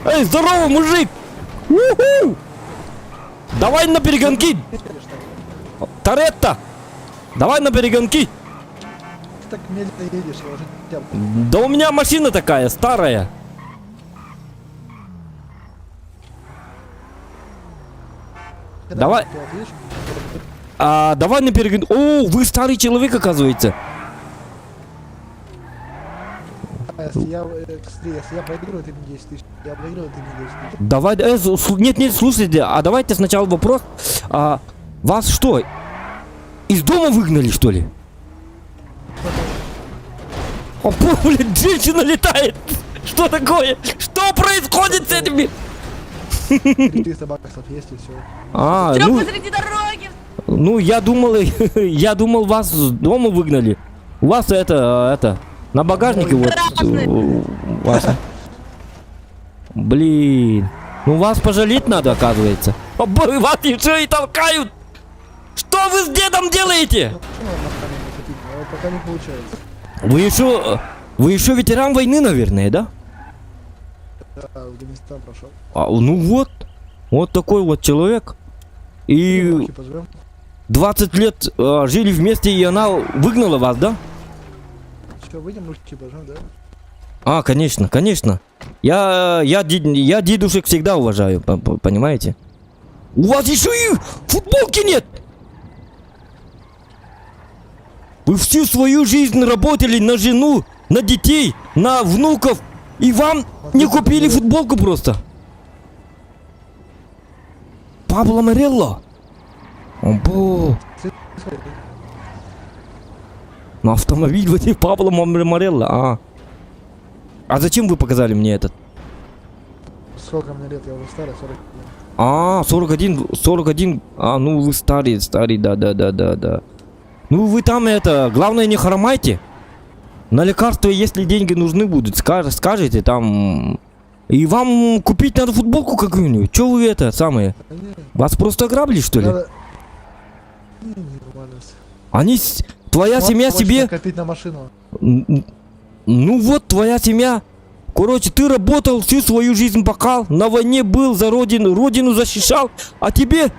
Speaker 1: Эй, здорово, мужик! У-ху! Давай на перегонки! Торетто! Давай на перегонки!
Speaker 10: Так медленно едешь, я уже хотел.
Speaker 1: Да у меня машина такая, старая. Давай.
Speaker 10: Ты вот видишь?
Speaker 1: Давай на перегон. О, вы старый человек, оказывается.
Speaker 10: Если я, смотри, если я проиграю, ты мне 10 тысяч. Я проиграю, ты мне 10 тысяч.
Speaker 1: Давай, нет, слушайте, давайте сначала вопрос. Вас что, из дома выгнали, что ли? О, блин, женщина летает! Что такое? Что происходит с этими?
Speaker 10: 300 баксов есть и все.
Speaker 1: Ну,
Speaker 2: посреди дороги?
Speaker 1: ну, я думал, вас с дома выгнали. У вас это, на багажнике вот. Вас. Блин. Ну, вас пожалеть надо, оказывается. Вас еще и толкают. Что вы с дедом делаете?
Speaker 10: Пока не получается.
Speaker 1: Вы еще ветеран войны, наверное, да?
Speaker 10: Да, Афганистан прошел.
Speaker 1: Ну вот такой вот человек. И
Speaker 10: Руки пожмем.
Speaker 1: 20 лет жили вместе, и она выгнала вас, да?
Speaker 10: Все, выйдем, руки пожмем, да?
Speaker 1: Конечно, конечно. Я дедушек всегда уважаю, понимаете? У вас еще и футболки нет! Вы всю свою жизнь работали на жену, на детей, на внуков, и вам не купили футболку просто. Пабло Морелло? На автомобиль вот Пабло Морелло, А зачем вы показали мне этот?
Speaker 10: Сколько мне лет? Я уже старый, 40 лет.
Speaker 1: 41, ну вы старый, да. Ну вы там главное не хромайте. На лекарства, если деньги нужны будут, скажете там. И вам купить надо футболку какую-нибудь. Че вы самое? Вас просто ограбили, что ли?
Speaker 10: Надо...
Speaker 1: Они, твоя семья себе...
Speaker 10: Копить на машину.
Speaker 1: Ну вот, твоя семья. Короче, ты работал всю свою жизнь, пока на войне был, за родину защищал, а тебе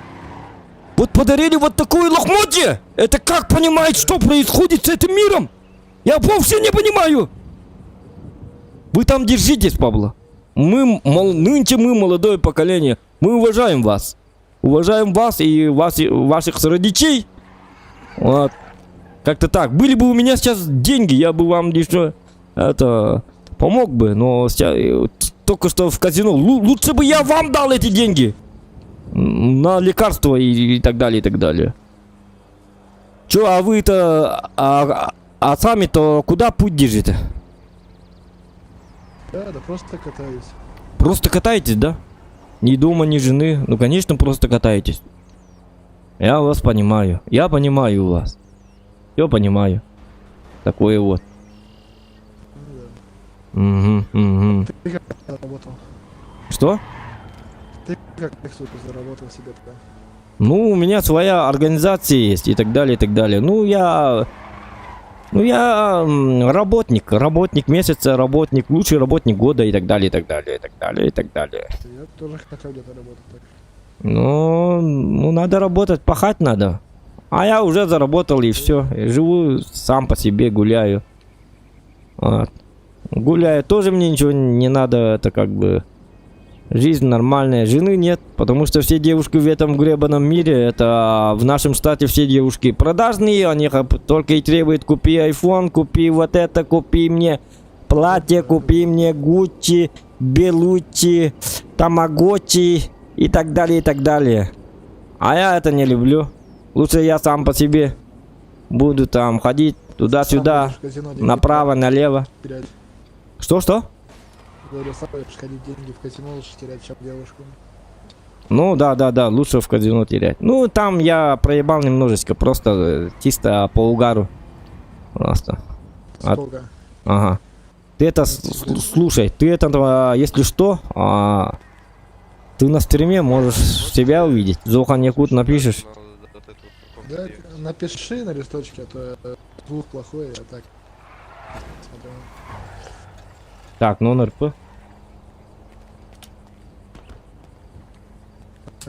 Speaker 1: вот подарили вот такое лохмотье. Это как понимать, что происходит с этим миром? Я вовсе не понимаю. Вы там держитесь, Пабло. Нынче мы молодое поколение. Мы уважаем вас. Уважаем вас и ваших родичей. Вот. Как-то так. Были бы у меня сейчас деньги, я бы вам еще помог бы, но только что в казино. Лучше бы я вам дал эти деньги на лекарства и так далее, и так далее. Че, а вы-то, сами-то куда путь держите?
Speaker 10: Да, просто катаюсь.
Speaker 1: Просто катаетесь, да? Ни дома, ни жены. Ну, конечно, просто катаетесь. Я вас понимаю. Я понимаю вас. Все понимаю. Такое вот. Угу.
Speaker 10: Ты как заработал?
Speaker 1: Что?
Speaker 10: Ты как сука заработал себе тогда?
Speaker 1: Ну, у меня своя организация есть и так далее, и так далее. Ну, я работник месяца, лучший работник года и так далее, и так далее, и так далее, и так далее.
Speaker 10: Я тоже хотел где-то работать так.
Speaker 1: Ну, надо работать, пахать надо. А я уже заработал и все. Живу сам по себе, гуляю. Вот. Гуляю, тоже мне ничего не надо, это как бы... Жизнь нормальная, жены нет, потому что все девушки в этом гребаном мире, это в нашем штате все девушки продажные, они только и требуют: купи iPhone, купи вот это, купи мне платье, купи мне Гуччи, Белуччи, Тамагочи и так далее, и так далее. А я это не люблю. Лучше я сам по себе буду там ходить туда-сюда, направо, налево. Что?
Speaker 10: Говорю, сам будешь ходить, деньги в казино лучше терять, чем девушку.
Speaker 1: Ну да, лучше в казино терять. Ну там я проебал немножечко, просто чисто по угару. Просто.
Speaker 10: Сколько?
Speaker 1: Ага. Ты это, слушай, ты это, если что, ты на стриме можешь себя увидеть. Зохан Якут напишешь.
Speaker 10: Да, напиши на листочке, а то звук плохой, а так. Смотрю.
Speaker 1: Так, номер П.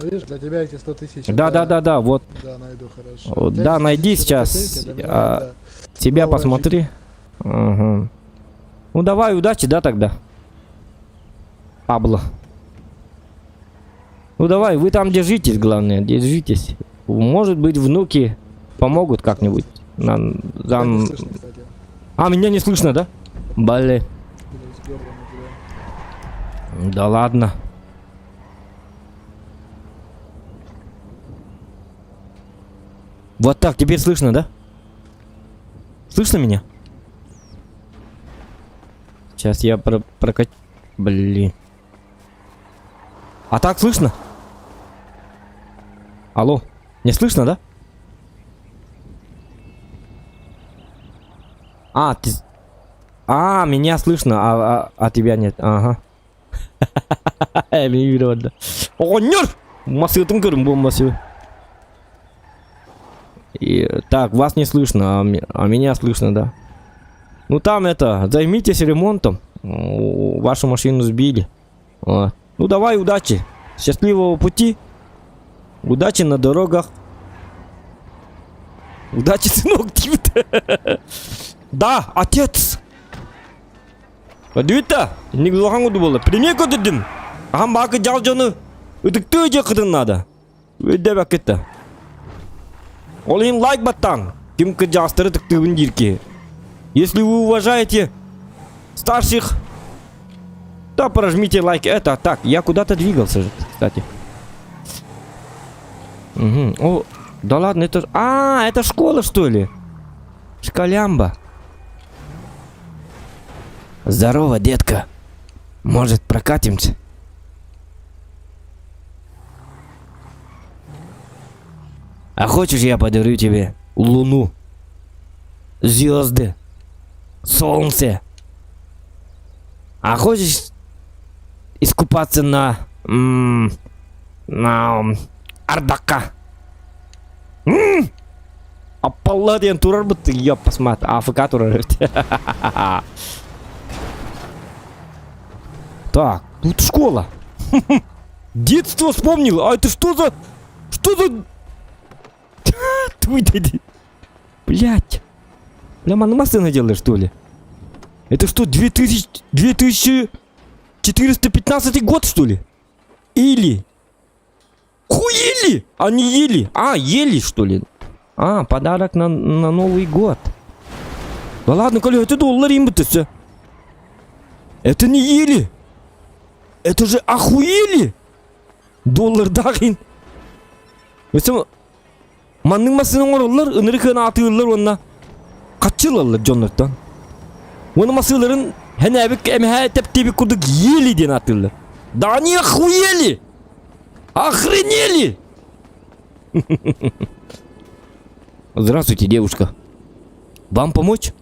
Speaker 10: Видишь, для тебя эти 100 тысяч.
Speaker 1: Да, вот.
Speaker 10: Да, найду, хорошо.
Speaker 1: Вот, да, найди сейчас. Себя посмотри. Ага. Ну давай, удачи, да, тогда. Пабло. Ну давай, вы там держитесь, главное, держитесь. Может быть, внуки помогут как-нибудь.
Speaker 10: Тебя не слышно, кстати.
Speaker 1: А, меня не слышно, да? Блин.
Speaker 10: Блин, с горлом у тебя.
Speaker 1: Да ладно. Вот так, теперь слышно, да? Слышно меня? Сейчас я прокачу. Блин. А так слышно? Алло, не слышно, да? А, ты... А, меня слышно, а тебя нет. Ага. Мені виноват. О, нет! Масытым көрім болмасы. Так, вас не слышно, а меня слышно, да. Ну там это, займитесь ремонтом. Вашу машину сбили. Вот. Ну давай, удачи. Счастливого пути. Удачи на дорогах. Удачи, сынок. Да, отец. Подвита, не глухангу было. Прими кодидим. Ам бака жал жону. Үтүктүү же кыдын надо. Өйдөбөк кетти. Ол им лайк баттан. Ким кыжастыры тыктыбын жирки. Если вы уважаете старших, то прожмите лайк. Это так, я куда-то двигался же, кстати. Угу. О, да ладно, это... А, это школа, что ли? Школямба. Здорово, детка. Может, прокатимся? А хочешь, я подарю тебе луну, звезды, солнце? А хочешь искупаться на Ардака? А палладиан турар бы ты, я посмотри, АФК турар. Так, тут школа. Детство вспомнил. А это что за... Что за... Блять. Бля, манумасы делаешь, что ли? Это что, 2415 год, что ли? Или... Хуели! А не ели. А, ели, что ли? А, подарок на Новый год. Да ладно, коли, это доллар им это. Это не ели. Это же охуели! Доллар дагин. Mesela manның масының оралар, ынырыкын атылар онна. Качылалар Джоннаттан. Оны масыларын хәнәбік әмәһә тәптебік күрдік ели ден атылар. Да они охуели! Охренели! Здравствуйте, девушка. Вам помочь?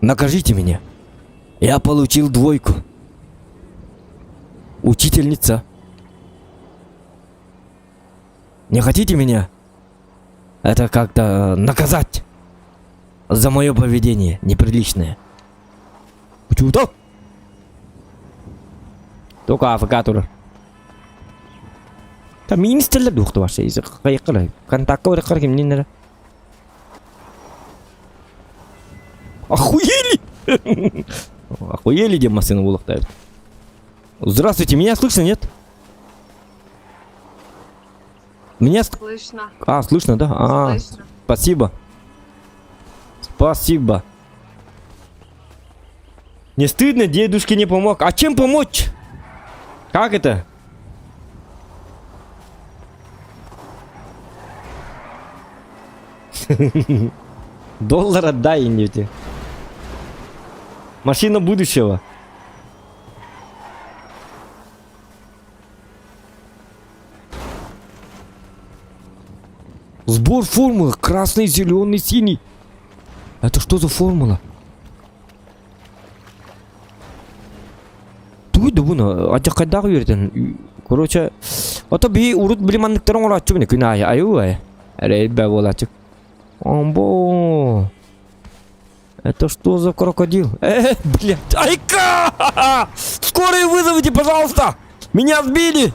Speaker 1: Накажите меня. Я получил 2. Учительница. Не хотите меня? Это как-то наказать за мое поведение неприличное. Почему-то? Только афакатура. Там министрлер духты ваши из хайкалай. Контакт выракар кимнинер. Охуели! Охуели, где машина улахтает. Здравствуйте, меня слышно, нет? Меня
Speaker 2: Слышно.
Speaker 1: А, слышно, да? А,
Speaker 2: Слышно.
Speaker 1: спасибо. Спасибо. Не стыдно, дедушке не помог. А чем помочь? Как это? Доллар отдай, индюти. Машина будущего. Сбор формулы. Красный, зеленый, синий. Это что за формула? Туйды буны. Ачакайдағы верден. Короче. Ото би урут білімандықтарын оратчы біне. Күні аю ай. Рейбә болачык. Амбо. Это что за крокодил? Блядь. Айка! Скорую вызовите, пожалуйста! Меня сбили!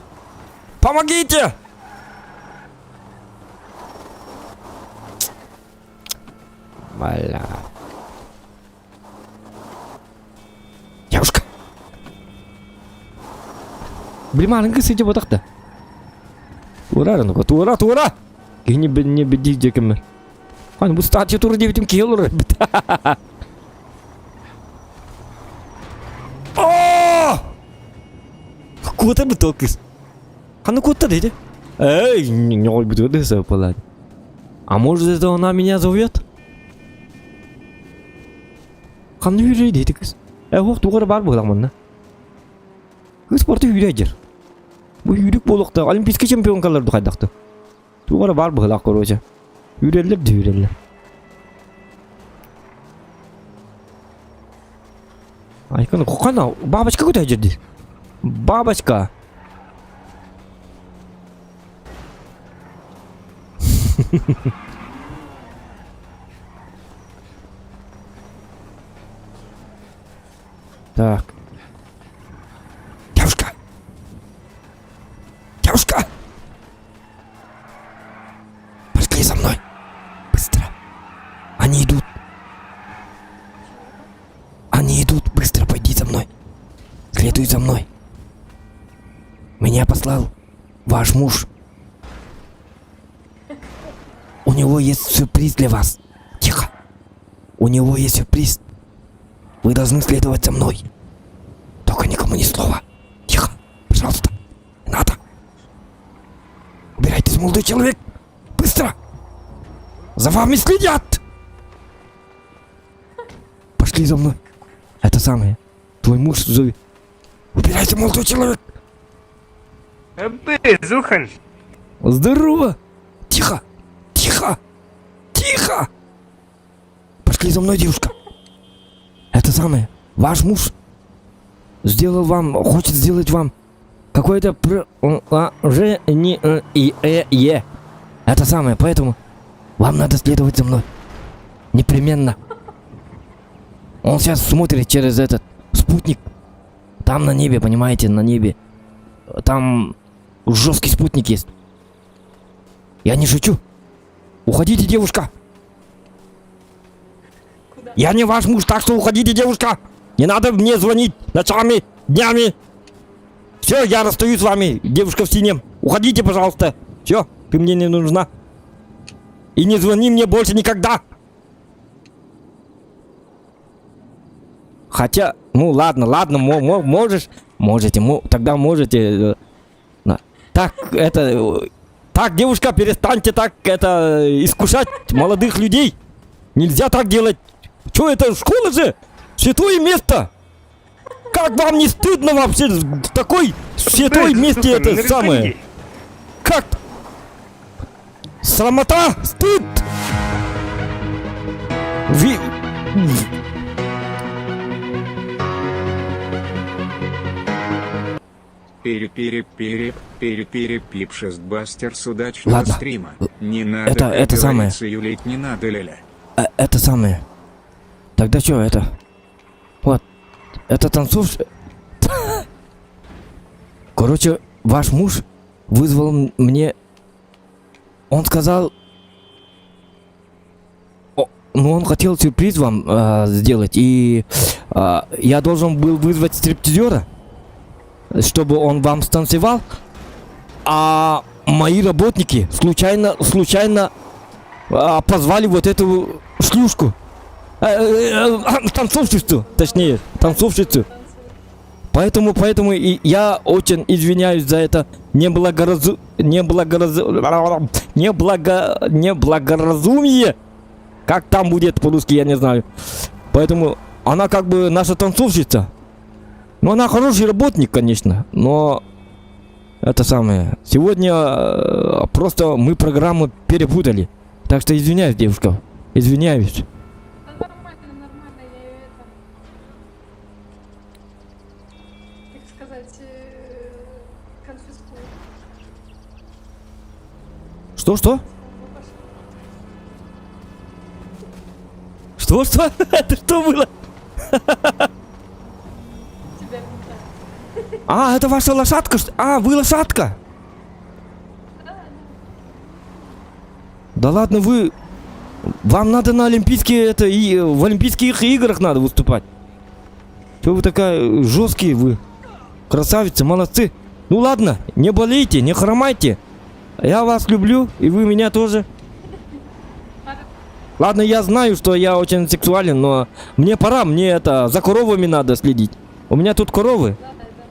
Speaker 1: Помогите! Бля. Девушка, Білмағаныңғы сөйте ботақты. Тура, ну-ка, тура! Не беди декемер. Хан, бұл статия тура дебетім кейлір. О! Кота бы толкис. Хан, кота дейді? Эй, не ой, буду дesa палать. А может это она меня зовет? Хан, не үйрей дейді кіз. Оқ, туғары бар болағмын. Кыз спорты үйрейдер. Bu yürük bolukta olimpiska chempionkalardı qaydaktı. Tuğara var bu hılak koruyca. Yürerler de yürerler. Aykana kokana бабочка куда жерде? Бабочка. Так. Девушка. Девушка! Пошли за мной! Быстро! Они идут! Они идут! Быстро пойди за мной! Следуй за мной! Меня послал ваш муж! У него есть сюрприз для вас! Тихо! У него есть сюрприз! Вы должны следовать за мной! Только никому ни слова! Тихо! Пожалуйста! Надо! Убирайтесь, молодой человек! Быстро! За вами следят! Пошли за мной. Это самое. Твой муж зовет. Убирайся, молодой человек!
Speaker 8: Ты, Зухан!
Speaker 1: Здорово! Тихо! Тихо! Тихо! Пошли за мной, девушка! Это самое. Ваш муж хочет сделать вам какое-то предложение. Это самое, поэтому вам надо следовать за мной. Непременно. Он сейчас смотрит через этот спутник. Там на небе, понимаете, на небе. Там жесткий спутник есть. Я не шучу. Уходите, девушка. Я не ваш муж, так что уходите, девушка. Не надо мне звонить ночами, днями. Все, я расстаюсь с вами, девушка в синем. Уходите, пожалуйста. Все, ты мне не нужна. И не звони мне больше никогда. Хотя, ну ладно, тогда можете. Так, так, девушка, перестаньте так, искушать молодых людей. Нельзя так делать. Что это, школа же? Святое место. Как вам не стыдно вообще в такой святой месте это самое? Как? Срамота? Стыд?
Speaker 9: Перепипшестбастер с удачного
Speaker 1: Ладно.
Speaker 9: стрима. Не надо,
Speaker 1: Это
Speaker 9: как
Speaker 1: самое.
Speaker 9: говорится, юлить не надо, ля-ля.
Speaker 1: Это самое. Тогда что это? Вот. Это танцовщик. Короче, ваш муж вызвал мне. Он сказал. Ну, он хотел сюрприз вам сделать. И я должен был вызвать стриптизера, чтобы он вам станцевал. А мои работники случайно позвали вот эту шлюшку. Танцовщицу, точнее, танцовщицу. Поэтому и я очень извиняюсь за это неблагоразумие. Как там будет по-русски, я не знаю. Поэтому она как бы наша танцовщица. Ну, она хороший работник, конечно, но это самое. Сегодня просто мы программу перепутали. Так что извиняюсь, девушка. Извиняюсь.
Speaker 2: Нормально, я ее это... Как сказать... конфискую.
Speaker 1: Что? Что? Это что было?
Speaker 2: Тебя
Speaker 1: А, это ваша лошадка? А, вы лошадка? Да ладно, вы... Вам надо на олимпийские, в олимпийских играх надо выступать. Что вы такая жесткие вы? Красавица, молодцы. Ну ладно, не болейте, не хромайте. Я вас люблю, и вы меня тоже. Ладно, я знаю, что я очень сексуален, но мне пора, мне это, за коровами надо следить. У меня тут коровы,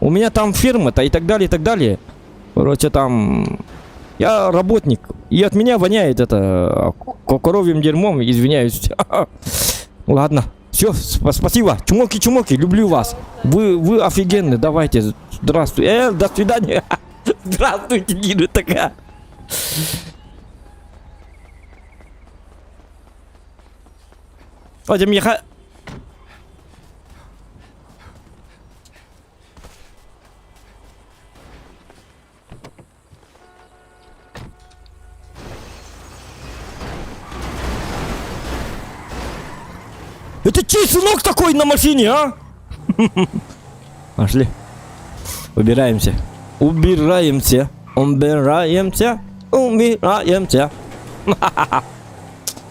Speaker 1: у меня там ферма-то и так далее, и так далее. Короче, там... Я работник, и от меня воняет это коровьим дерьмом, извиняюсь. Ладно, все, спасибо. Чумоки, люблю вас. Вы офигенны, давайте, здравствуйте. До свидания. Здравствуйте, Нина такая. Пойдем ехать. Это чей сынок такой на машине, а? Пошли. Убираемся. Убираемся.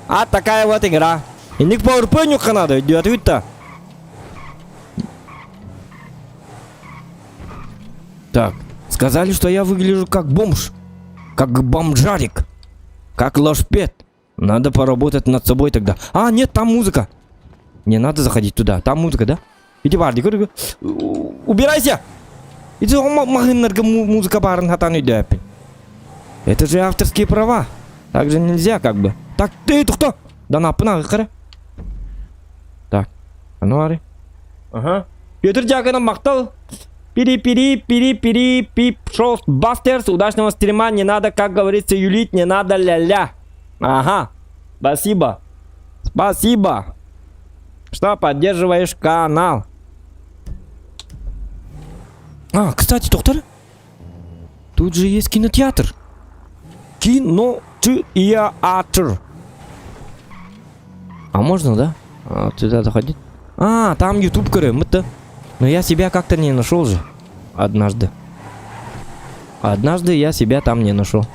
Speaker 1: А такая вот игра. И не к пауэрпеню надо идет, ведь-то. Так, сказали, что я выгляжу как бомж. Как бомжарик. Как лошпед. Надо поработать над собой тогда. А, нет, там музыка. Не надо заходить туда. Там музыка, да? Иди, Барди, убирайся! Иди, музыка барын хатан идет. Это же авторские права. Так же нельзя, как бы. Так, ты кто? Да на, пына, так, а ну, ари. Ага. Петр Дьяконов мактал. Пип, шоу бастерс. Удачного стрима, не надо, как говорится, юлить, не надо ля-ля. Ага, спасибо. Спасибо, что поддерживаешь канал. А, кстати, доктор, тут же есть кинотеатр. Кинотеатр. А можно, да? А, туда заходить? А, там YouTube мы-то. Но я себя как-то не нашел же. Однажды. Однажды я себя там не нашел.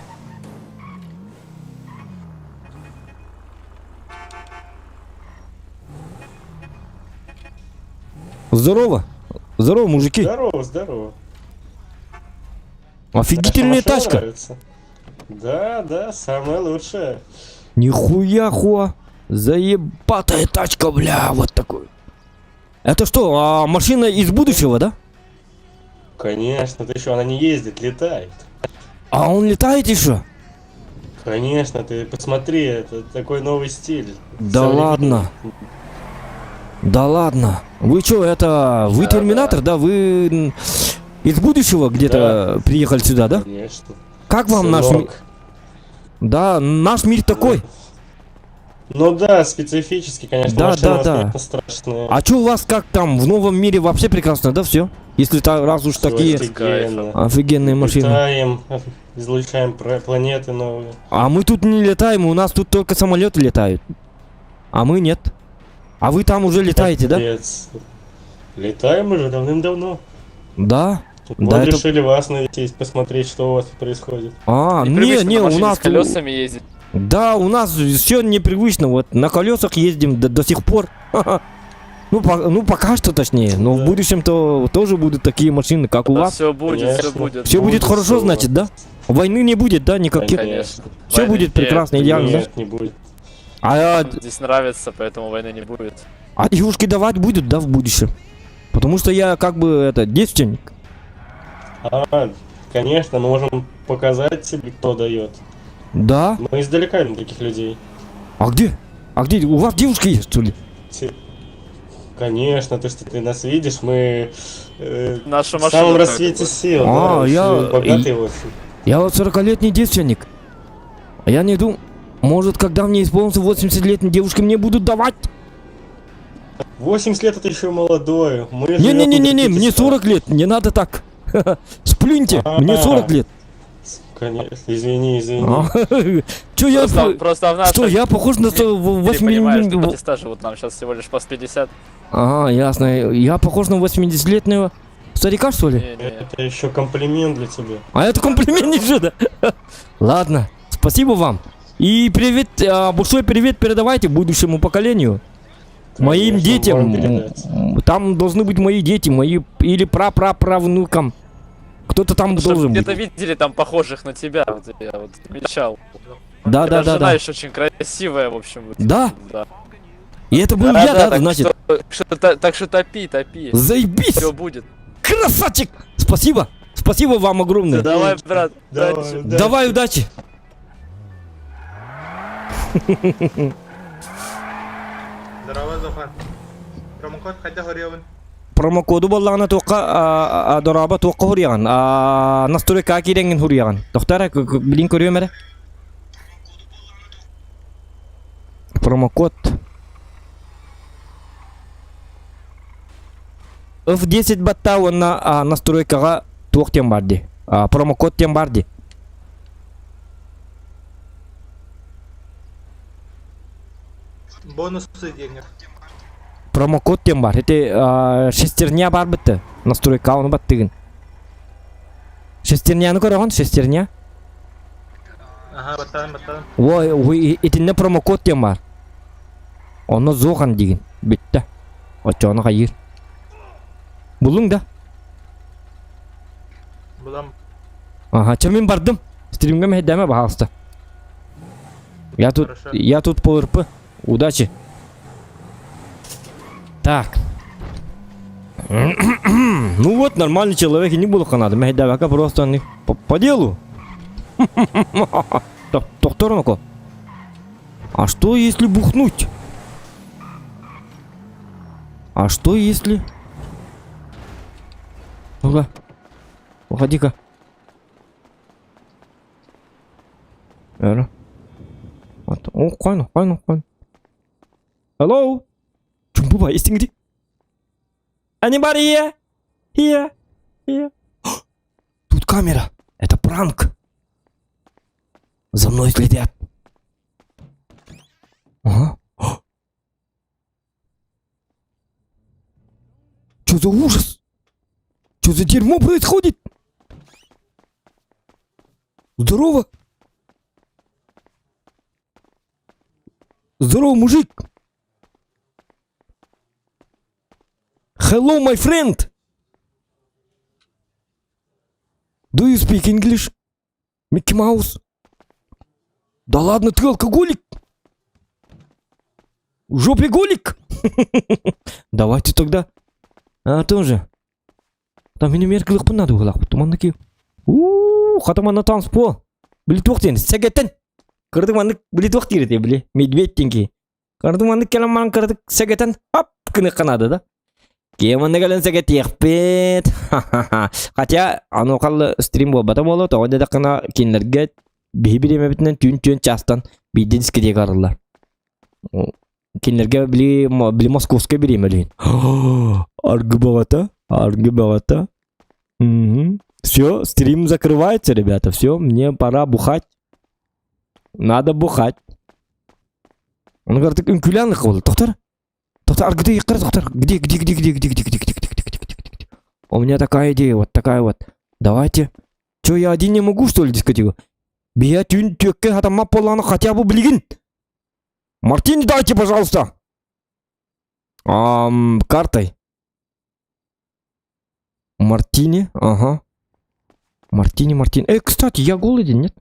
Speaker 1: Здорово. Здорово, мужики.
Speaker 8: Здорово.
Speaker 1: Офигительная тачка.
Speaker 8: Нравится. Да, самая лучшая.
Speaker 1: Нихуя хуа. Заебатая тачка, бля, вот такой. Это что, машина из будущего, да?
Speaker 8: Конечно, ты что, она не ездит, летает.
Speaker 1: А он летает еще?
Speaker 8: Конечно, ты посмотри, это такой новый стиль.
Speaker 1: Да ладно. Да ладно. Вы что, это... Вы терминатор, да? Вы из будущего где-то приехали сюда, да?
Speaker 8: Конечно.
Speaker 1: Как вам наш мир? Да, наш мир такой.
Speaker 8: Ну да, специфический, конечно,
Speaker 1: Да,
Speaker 8: машина у нас,
Speaker 1: да.
Speaker 8: конечно, страшная.
Speaker 1: А что у вас как там в новом мире вообще прекрасно, да, все? Если раз уж
Speaker 8: Всё
Speaker 1: такие
Speaker 8: офигенно.
Speaker 1: офигенные машины.
Speaker 8: Летаем, излучаем планеты новые.
Speaker 1: А мы тут не летаем, у нас тут только самолеты летают. А мы нет. А вы там уже летаете, да?
Speaker 8: Капец. Летаем уже давным-давно.
Speaker 1: Да?
Speaker 8: Вот
Speaker 1: Да, это...
Speaker 8: решили вас навестить, посмотреть, что у вас тут происходит.
Speaker 1: А, не, у нас...
Speaker 5: с колесами ездить.
Speaker 1: Да, у нас все непривычно, вот на колесах ездим до сих пор. Ну, пока что точнее, но в будущем-то тоже будут такие машины, как у вас.
Speaker 5: Все будет,
Speaker 8: Конечно.
Speaker 5: все будет.
Speaker 1: Все будет хорошо,
Speaker 8: всё.
Speaker 1: значит, да? Войны не будет, да, никаких?
Speaker 8: Конечно.
Speaker 1: Все
Speaker 5: Войны
Speaker 1: будет прекрасно,
Speaker 5: нет,
Speaker 1: идеально, да?
Speaker 8: Нет, не будет.
Speaker 1: А
Speaker 5: Здесь нравится, поэтому войны не будет.
Speaker 1: девушки давать будут, да, в будущем? Потому что я как бы, это, девственник.
Speaker 8: Конечно, мы можем показать себе, кто дает.
Speaker 1: Да?
Speaker 8: Мы издалека видим таких людей.
Speaker 1: А где? А где? У вас девушки есть, что ли?
Speaker 8: Конечно, ты нас видишь, мы
Speaker 5: Нашу
Speaker 8: в
Speaker 5: машину
Speaker 8: самом
Speaker 5: как
Speaker 8: расцвете
Speaker 5: бы.
Speaker 8: сил.
Speaker 1: А,
Speaker 8: да,
Speaker 1: я-
Speaker 8: очень богатый очень.
Speaker 1: Я вот 40-летний девственник. А я не думаю, может, когда мне исполнится 80 лет, девушки мне будут давать?
Speaker 8: 80 лет это еще молодой. Мы
Speaker 1: Не-не-не-не, мне 40 лет, не надо так. Сплюньте, мне 40 лет.
Speaker 8: Конечно, извини.
Speaker 1: Че я...
Speaker 5: Просто в нашем
Speaker 1: Что, я похож на
Speaker 5: ты понимаешь, что
Speaker 1: 80...
Speaker 5: стажа, вот нам сейчас всего лишь по 50.
Speaker 1: Ага, ясно. Я похож на 80-летнего старика, что ли?
Speaker 5: Не.
Speaker 8: Это еще комплимент для тебя.
Speaker 1: А это комплимент не же, да? Ладно, спасибо вам. И привет, большой привет передавайте будущему поколению. Моим
Speaker 8: Конечно,
Speaker 1: детям.
Speaker 8: можем передать.
Speaker 1: Там должны быть мои дети, мои или пра-пра-правнукам. Кто-то там должен быть.
Speaker 11: Где-то видели там похожих на тебя, вот я вот замечал.
Speaker 1: Да, да, да,
Speaker 11: Жена
Speaker 1: да.
Speaker 11: еще очень красивая, в общем. Вот,
Speaker 1: Да?
Speaker 11: да.
Speaker 1: И это был я, да, значит?
Speaker 11: Так что топи.
Speaker 1: Заебись!
Speaker 11: Все будет.
Speaker 1: Красавчик! Спасибо! Спасибо вам огромное.
Speaker 11: Давай, брат. удачи.
Speaker 1: Давай, удачи!
Speaker 8: Здорово, Зохан. Промокод қайда хөрөбүн?
Speaker 1: Промокоду боллағына тоққа дораба тоққа хұрияған. Настройка кереңін хұрияған. Тоқтара, білін көріем әрі? Промокод. F10 батта онна настройкаға тоқ тем барды. Промокод тем барды.
Speaker 8: Бонусы денег.
Speaker 1: Промокод тем бар. Это шестерня бар бітті. Настройка оны баттығын. Шестерняны көріған? Шестерня?
Speaker 8: Ага, баттан.
Speaker 1: Ой, етінде промокод тем бар. Оны зоған деген. Бітті. Отчаны қайыр. Бұлың да?
Speaker 8: Бұлам.
Speaker 1: Ага, мен бардым. Стримге мәхеддәме бағалысты. Я тут по РП. Удачи. Так. Ну вот, нормальный человек, и не буду надо. Мәхеддәвәка просто по делу. Тоқтор, а что если бухнуть? А что если... Ну-ка, уходи-ка. О, қайны. Hello? Чумбуба, естіңді? Anybody here? Тут камера. Это пранк. За мной следят. Ага. Что за ужас? Что за дерьмо происходит? Здорово. Здорово, мужик. Hello, my friend. Do you speak English? Микки Маус. Да ладно, ты алкоголик? В жопе голик? Давайте тогда. Тоже. Там менің меркілік надо ұғылақ. Туманники. Қатаманна танспо. Білет уақытен. Сәгеттен. Кырдыманнык білет уақыт ерете біле. Медведь тенки. Кырдыманнык келеман кырдык сәгеттен. Хоп, кыны қанады да. Кеманны кәлін сәгет еқпет. Хотя, ану қалы стрим болбата болу. Тоғында да қына кенлерге бейбіреме бітінен түн частан бейді дискетек арылар. Кенлерге білі московская береме лейін. Аргы бағата. Все, стрим закрывается, ребята. Все, мне пора бухать. Надо бухать. Он говорит, инкулянный қол. Тоқтар, аргыды еққыр, тоқтар. Где? У меня такая идея, вот такая вот. Давайте. Че, я один не могу, что ли, дискотеку? Бия тюн тюкке хатамма поланы хотя бы блигин. Мартини дайте, пожалуйста. Картой. Мартини, ага. Мартини. Кстати, я голоден, нет?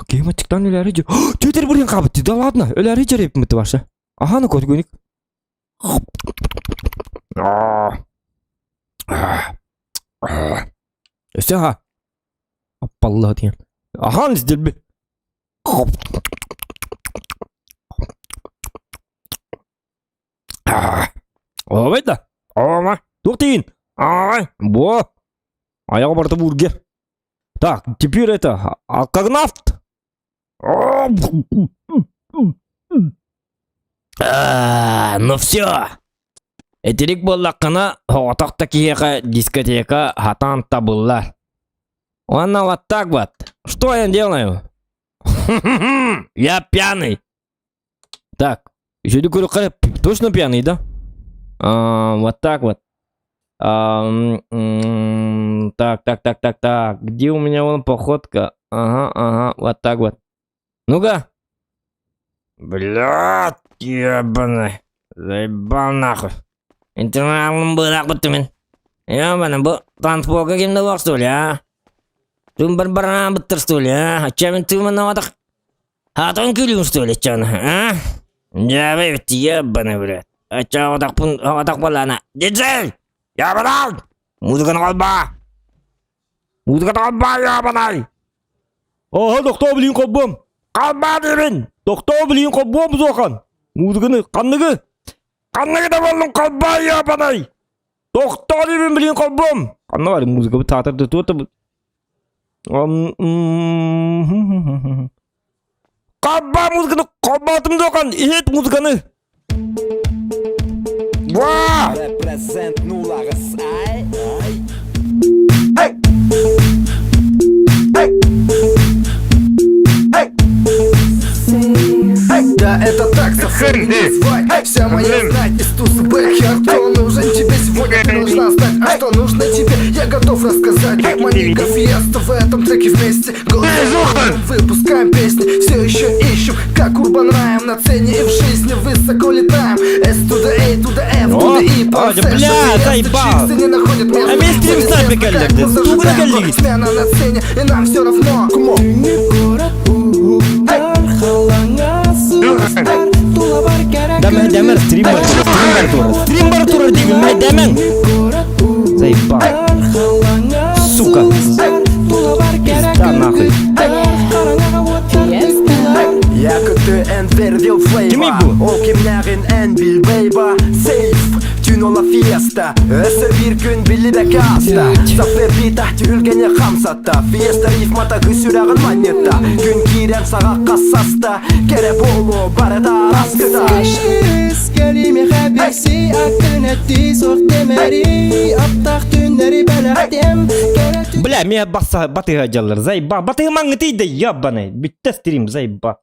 Speaker 1: Кейматиктан өлі әрі жер. Төтер бірген қабытты, да ладно, өлі әрі жер епіміті башы. Ага, ну көт көнік. Өсі ға. Аппалла деген. Ага, іздел бі. Олабайды. Олама. Тоқтейін. Бо. Аяғы барты бургер. Так, теперь это алкогнафт. Ну все. Этерик боллаққына отақты киеға дискотека хатан табылар. Ладно, вот так вот. Что я делаю? Я пьяный. Так, еще декорю хлеб. Точно пьяный, да? Вот так вот. Так. Где у меня вон походка? Ага, вот так вот. Ну-ка. Блядь, ебаный. Заебал нахуй. Интернетом был так вот, мен. Ебаный, был танцпол каким-то лох, что ли, а? Ты барбаран быттыр, что ли, а? Чем ты виноват? А то он килюм, что ли, чё, а? Да вы ведь ебаный, блядь. А чё вот так балана? Диджей! Ябанай! Музыканы қалба! Музыканы қалба, ябанай! Ага, тоқтау білейін қолбам! Қалба деймін! Тоқтау білейін қолбам бұзоқан! Музыканы, қанныгы! Қанныгы да болдың қалба, ябанай! Тоқтау деймін білейін қолбам! Қанны бар, музыка бұл татырды тұты. Қалба музыканы, қалба атым жоқан! Ет музыканы! Уа!
Speaker 10: Да, это так, заходи, не звать. Вся моя знать из тусы бэкхер. Кто нужен тебе сегодня, ты нужна знать. А что нужно тебе, я готов рассказать. Маника фиеста в этом треке вместе. Голосом выпускаем песни, все еще ищем, как Урбан Райм. На цене и в жизни высоко летаем. S to the A to the F to the E.
Speaker 1: Бля, заебал. А весь стрим снайпер галлерды. Сука галли.
Speaker 10: Смена на сцене, и нам все равно.
Speaker 1: Демер, стримбар тура, деймін, май демен. Заебал. Сука. Пизда нахуй.
Speaker 10: Я КТН вердил флейва. Ол кемнәрін ән билбейба. Сейф, тюнола фиеста. Өсі бір күн білі бәкі аста. Зафер битахти үлгене қамсатта. Фиеста рифмата күсірағын монета. Күн кирен саға қассаста. Кере болу барыда раскыда. Кәлиме хәберси актынәтти соқ темәри. Аптақ түннәрі бәләқтем.
Speaker 1: Бля, меня батыга жалар, заеба. Батыга маңы тейді, ябаны. Бітті стрим, заеба.